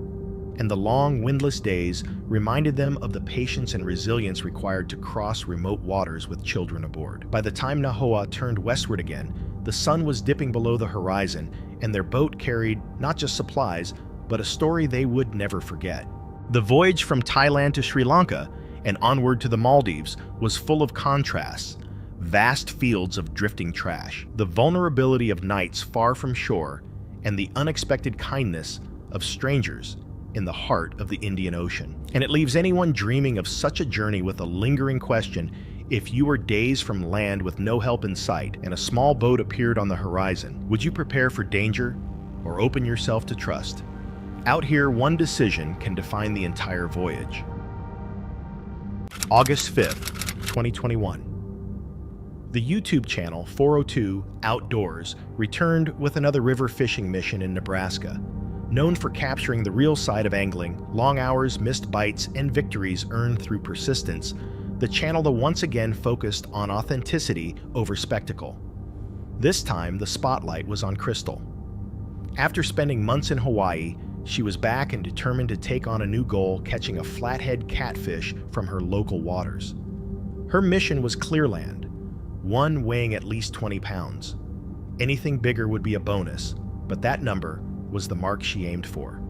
And the long, windless days reminded them of the patience and resilience required to cross remote waters with children aboard. By the time Nahoa turned westward again, the sun was dipping below the horizon, and their boat carried not just supplies, but a story they would never forget. The voyage from Thailand to Sri Lanka and onward to the Maldives was full of contrasts, vast fields of drifting trash, the vulnerability of nights far from shore, and the unexpected kindness of strangers in the heart of the Indian Ocean. And it leaves anyone dreaming of such a journey with a lingering question: if you were days from land with no help in sight and a small boat appeared on the horizon, would you prepare for danger or open yourself to trust? Out here, one decision can define the entire voyage. August 5th, 2021. The YouTube channel 402 Outdoors returned with another river fishing mission in Nebraska. Known for capturing the real side of angling, long hours, missed bites, and victories earned through persistence, the channel once again focused on authenticity over spectacle. This time, the spotlight was on Crystal. After spending months in Hawaii, she was back and determined to take on a new goal, catching a flathead catfish from her local waters. Her mission was clearland, one weighing at least 20 pounds. Anything bigger would be a bonus, but that number was the mark she aimed for.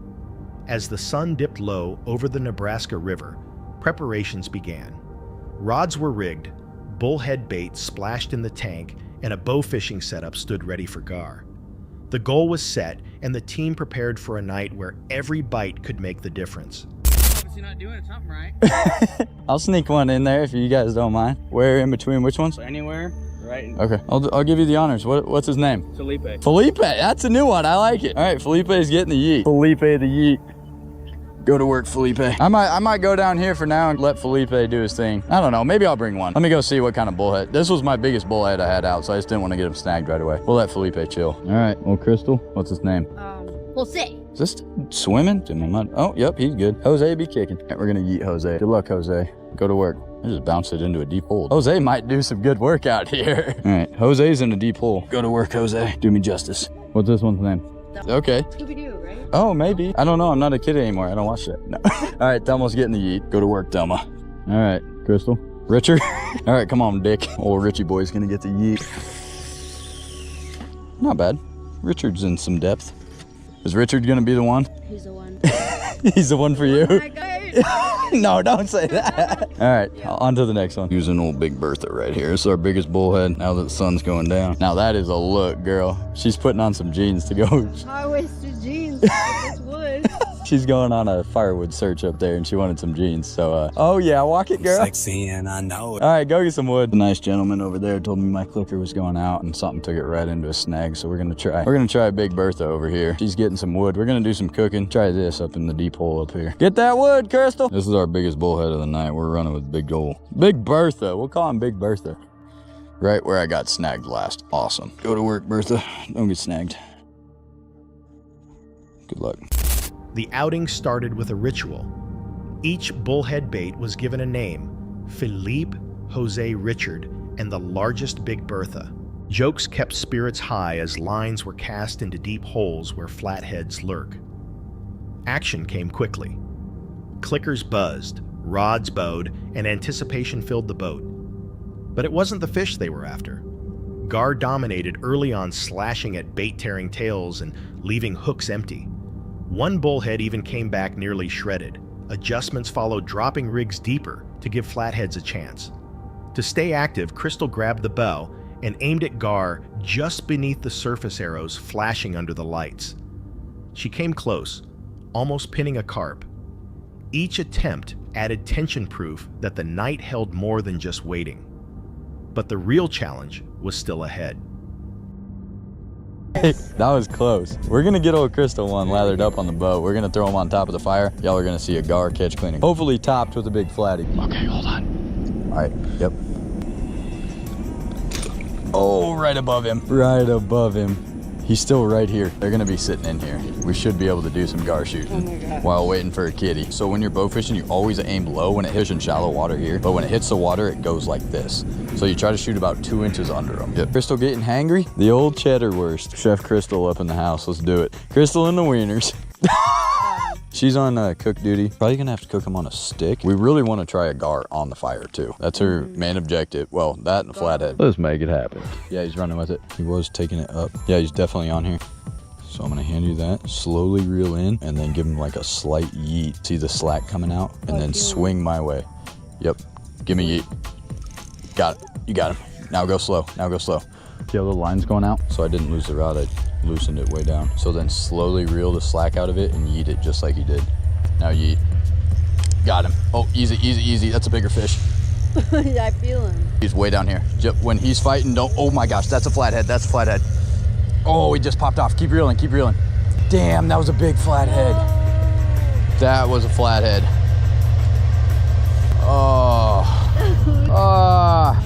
As the sun dipped low over the Nebraska River, preparations began. Rods were rigged, bullhead bait splashed in the tank, and a bow fishing setup stood ready for gar. The goal was set, and the team prepared for a night where every bite could make the difference. obviously not doing something right. I'll sneak one in there if you guys don't mind. Where in between which ones? Anywhere, right? Okay, I'll give you the honors. What's his name? Felipe. Felipe, that's a new one. I like it. All right, Felipe is getting the yeet. Felipe the yeet. Go to work, Felipe. I might go down here for now and let Felipe do his thing. I don't know, maybe I'll bring one. Let me go see what kind of bullhead. This was my biggest bullhead I had out, so I just didn't want to get him snagged right away. We'll let Felipe chill. All right, well, Crystal, what's his name? Jose. Is this swimming in the mud? Oh, yep, he's good. Jose be kicking. All right, we're gonna yeet Jose. Good luck, Jose. Go to work. I just bounced it into a deep hole. Jose might do some good work out here. All right, Jose's in a deep hole. Go to work, Jose. Do me justice. What's this one's name? Okay. Scooby-Doo, right? Oh, maybe. I don't know. I'm not a kid anymore. I don't watch that. No. All right, Thelma's getting the yeet. Go to work, Thelma. All right, Crystal. Richard. All right, come on, Dick. Old Richie boy's gonna get the yeet. Not bad. Richard's in some depth. Is Richard gonna be the one? He's the one. He's the one for you? Oh my God. No, don't say that. All right, on to the next one. Using old Big Bertha right here. It's our biggest bullhead now that the sun's going down. Now that is a look, girl. She's putting on some jeans to go. High-waisted jeans with this wood. She's going on a firewood search up there and she wanted some jeans. So, oh yeah, walk it, girl. Sexy and I know it. All right, go get some wood. The nice gentleman over there told me my clicker was going out and something took it right into a snag. So we're gonna try Big Bertha over here. She's getting some wood. We're gonna do some cooking. Try this up in the deep hole up here. Get that wood, Crystal. This is our biggest bullhead of the night. We're running with Big Bertha. We'll call him Big Bertha. Right where I got snagged last. Awesome. Go to work, Bertha. Don't get snagged. Good luck. The outing started with a ritual. Each bullhead bait was given a name: Philippe, Jose, Richard, and the largest Big Bertha. Jokes kept spirits high as lines were cast into deep holes where flatheads lurk. Action came quickly. Clickers buzzed, rods bowed, and anticipation filled the boat. But it wasn't the fish they were after. Gar dominated early on, slashing at bait-tearing tails and leaving hooks empty. One bullhead even came back nearly shredded. Adjustments followed, dropping rigs deeper to give flatheads a chance. To stay active, Crystal grabbed the bow and aimed at Gar just beneath the surface arrows flashing under the lights. She came close, almost pinning a carp. Each attempt added tension proof that the night held more than just waiting. But the real challenge was still ahead. That was close. We're gonna get old Crystal one lathered up on the boat. We're gonna throw him on top of the fire. Y'all are gonna see a Gar catch cleaning. Hopefully topped with a big flatty. Okay, hold on. All right, yep. Oh, right above him. Right above him. He's still right here. They're gonna be sitting in here. We should be able to do some Gar shooting while waiting for a kitty. So when you're bow fishing, you always aim low when it hits in shallow water here. But when it hits the water, it goes like this. So you try to shoot about 2 inches under them. Yep. Crystal getting hangry? The old cheddar wurst. Chef Crystal up in the house. Let's do it. Crystal and the wieners. She's on cook duty. Probably gonna have to cook them on a stick. We really want to try a Gar on the fire too. That's her main objective. Well, that and a flathead. Let's make it happen. Yeah, he's running with it. He was taking it up. Yeah, he's definitely on here. So I'm gonna hand you that. Slowly reel in and then give him like a slight yeet. See the slack coming out? And then swing my way. Yep. Give me yeet. Got it. You got him. Now go slow. Now go slow. See how the line's going out? So I didn't lose the rod. I loosened it way down. So then slowly reel the slack out of it and yeet it just like he did. Now yeet. Got him. Oh, easy, easy, easy. That's a bigger fish. Yeah, I feel him. He's way down here. When he's fighting, don't, oh my gosh, that's a flathead. That's a flathead. Oh, he just popped off. Keep reeling, keep reeling. Damn, that was a big flathead. That was a flathead. Oh.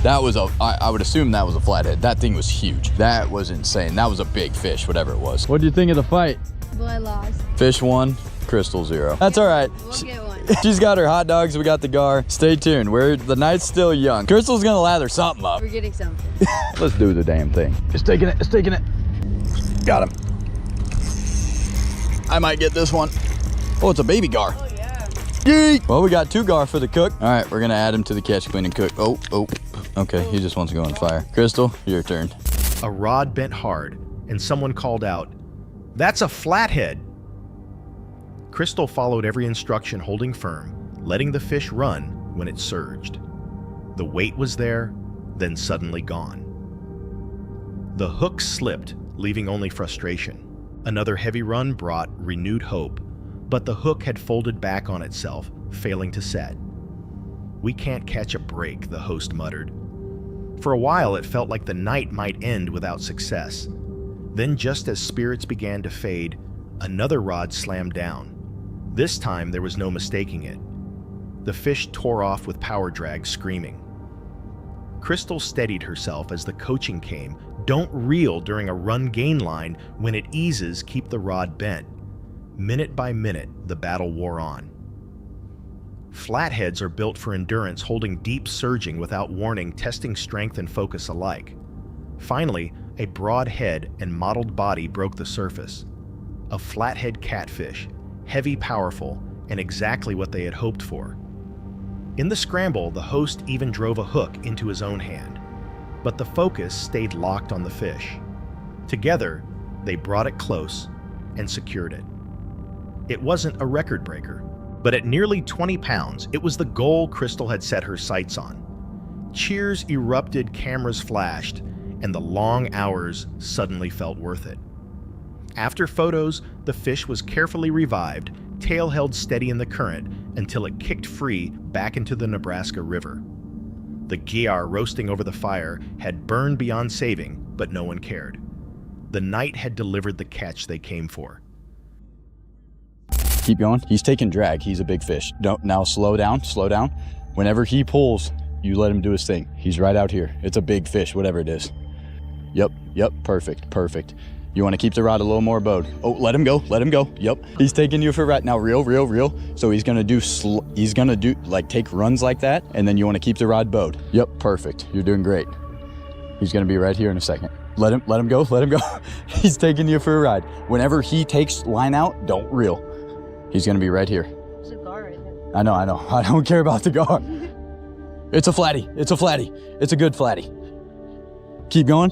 That was I would assume that was a flathead. That thing was huge. That was insane. That was a big fish, whatever it was. What do you think of the fight? Well, I lost. Fish 1, Crystal 0. That's all right. We'll get one. She's got her hot dogs. We got the Gar. Stay tuned. The night's still young. Crystal's gonna lather something up. We're getting something. Let's do the damn thing. It's taking it. It's taking it. Got him. I might get this one. Oh, it's a baby Gar. Oh, yeah. Yeet. Well, we got 2 Gar for the cook. All right, we're gonna add him to the catch, clean, and cook. Oh. Okay, he just wants to go on fire. Crystal, your turn. A rod bent hard, and someone called out, "That's a flathead!" Crystal followed every instruction, holding firm, letting the fish run when it surged. The weight was there, then suddenly gone. The hook slipped, leaving only frustration. Another heavy run brought renewed hope, but the hook had folded back on itself, failing to set. "We can't catch a break," the host muttered. For a while, it felt like the night might end without success. Then, just as spirits began to fade, another rod slammed down. This time, there was no mistaking it. The fish tore off with power drag, screaming. Crystal steadied herself as the coaching came. Don't reel during a run-gain line. When it eases, keep the rod bent. Minute by minute, the battle wore on. Flatheads are built for endurance, holding deep surging without warning, testing strength and focus alike. Finally, a broad head and mottled body broke the surface. A flathead catfish, heavy, powerful, and exactly what they had hoped for. In the scramble, the host even drove a hook into his own hand, but the focus stayed locked on the fish. Together, they brought it close and secured it. It wasn't a record breaker, but at nearly 20 pounds, it was the goal Crystal had set her sights on. Cheers erupted, cameras flashed, and the long hours suddenly felt worth it. After photos, the fish was carefully revived, tail held steady in the current until it kicked free back into the Nebraska River. The gyar roasting over the fire had burned beyond saving, but no one cared. The night had delivered the catch they came for. Keep going. He's taking drag. He's a big fish. Don't, now slow down, slow down. Whenever he pulls, you let him do his thing. He's right out here. It's a big fish, whatever it is. Yep, perfect, perfect. You want to keep the rod a little more bowed. Oh, let him go, Yep, he's taking you for a ride. Now reel. So he's gonna do, like take runs like that, and then you want to keep the rod bowed. Yep, perfect. You're doing great. He's gonna be right here in a second. Let him go. He's taking you for a ride. Whenever he takes line out, don't reel. He's gonna be right here. There's a gar right there. I know. I don't care about the gar. It's a flatty. It's a good flatty. Keep going.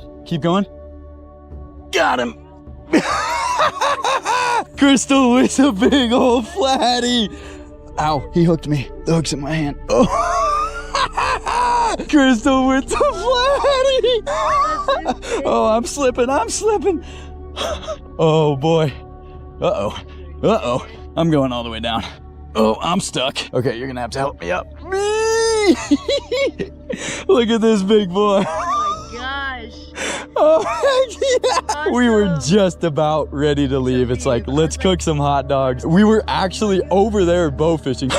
Got him. Crystal with a big old flatty. Ow, he hooked me. The hook's in my hand. Oh. Crystal with the flatty. Oh, I'm slipping. Oh boy. Uh-oh. I'm going all the way down. Oh, I'm stuck. Okay, you're gonna have to help me up. Me! Look at this big boy. Oh my gosh. Oh, heck yeah. Awesome. We were just about ready to leave. It's like, let's cook some hot dogs. We were actually over there bow fishing.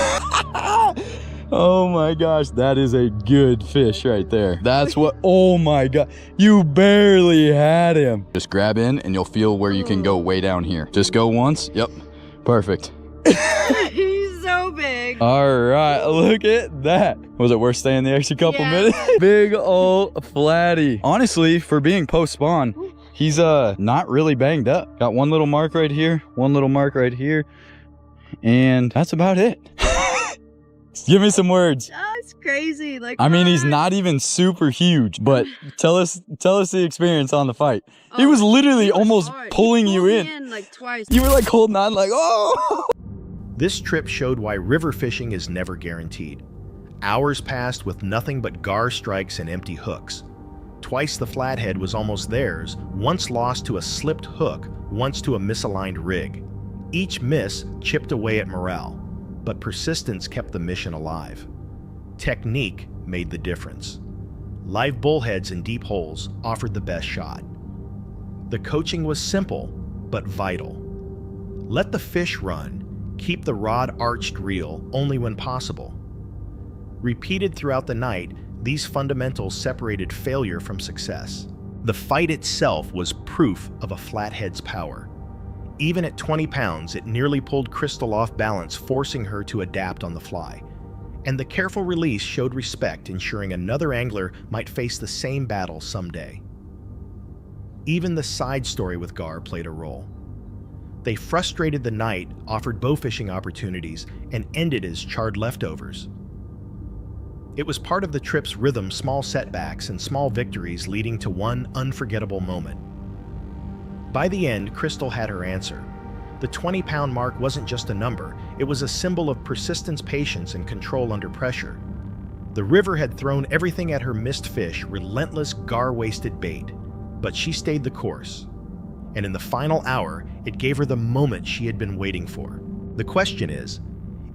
Oh my gosh, that is a good fish right there. That's what, oh my God. You barely had him. Just grab in and you'll feel where you can go way down here. Just go once. Yep, perfect. He's so big. All right, look at that. Was it worth staying the extra couple minutes? Big old flatty. Honestly, for being post-spawn, he's not really banged up. Got one little mark right here, and that's about it. Give me some words. That's crazy. Like, I mean, he's not even super huge, but tell us the experience on the fight. He was literally almost pulling you in. Like twice. You were like holding on like, oh. This trip showed why river fishing is never guaranteed. Hours passed with nothing but gar strikes and empty hooks. Twice the flathead was almost theirs, once lost to a slipped hook, once to a misaligned rig. Each miss chipped away at morale, but persistence kept the mission alive. Technique made the difference. Live bullheads in deep holes offered the best shot. The coaching was simple, but vital. Let the fish run. Keep the rod arched reel only when possible. Repeated throughout the night, these fundamentals separated failure from success. The fight itself was proof of a flathead's power. Even at 20 pounds, it nearly pulled Crystal off balance, forcing her to adapt on the fly. And the careful release showed respect, ensuring another angler might face the same battle someday. Even the side story with gar played a role. They frustrated the night, offered bow fishing opportunities, and ended as charred leftovers. It was part of the trip's rhythm, small setbacks and small victories leading to one unforgettable moment. By the end, Crystal had her answer. The 20-pound mark wasn't just a number, it was a symbol of persistence, patience, and control under pressure. The river had thrown everything at her missed fish, relentless, gar-wasted bait, but she stayed the course. And in the final hour, it gave her the moment she had been waiting for. The question is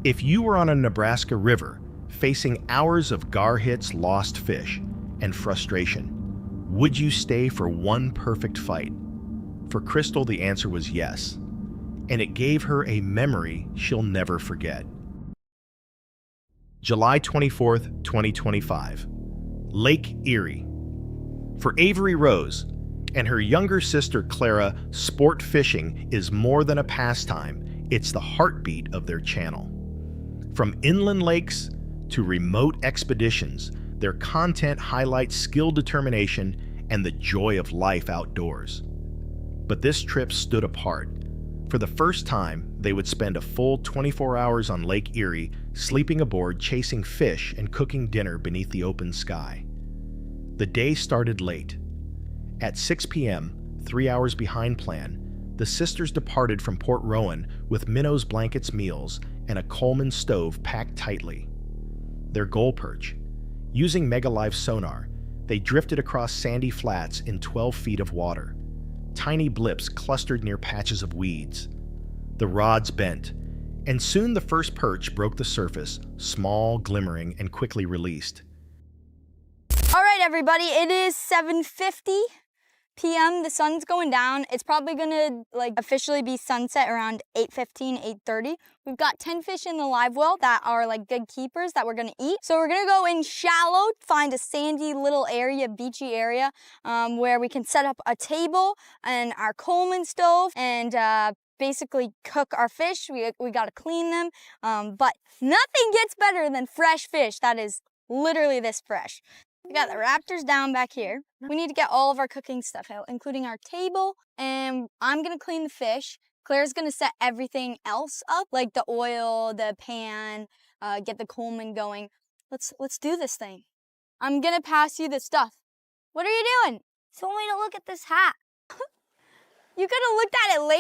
If you were on a Nebraska river, facing hours of gar hits, lost fish, and frustration, would you stay for one perfect fight? For Crystal, the answer was yes, and it gave her a memory she'll never forget. July 24th, 2025, Lake Erie. For Avery Rose and her younger sister Clara, sport fishing is more than a pastime, it's the heartbeat of their channel. From inland lakes to remote expeditions, their content highlights skill, determination, and the joy of life outdoors. But this trip stood apart. For the first time, they would spend a full 24 hours on Lake Erie, sleeping aboard, chasing fish, and cooking dinner beneath the open sky. The day started late. At 6 p.m., 3 hours behind plan, the sisters departed from Port Rowan with minnows, blankets, meals, and a Coleman stove packed tightly. Their goal perch. Using Megalive sonar, they drifted across sandy flats in 12 feet of water. Tiny blips clustered near patches of weeds. The rods bent, and soon the first perch broke the surface, small, glimmering, and quickly released. All right, everybody, it is 7:50 p.m. The sun's going down. It's probably gonna officially be sunset around 8:15, 8:30. We've got 10 fish in the live well that are good keepers that we're gonna eat. So we're gonna go in shallow, find a sandy little area, beachy area, where we can set up a table and our Coleman stove and basically cook our fish. We gotta clean them, but nothing gets better than fresh fish that is literally this fresh. We got the raptors down back here. We need to get all of our cooking stuff out, including our table, and I'm gonna clean the fish. Claire's gonna set everything else up, like the oil, the pan, get the Coleman going. Let's do this thing. I'm gonna pass you the stuff. What are you doing? Told me to look at this hat. You could have looked at it later.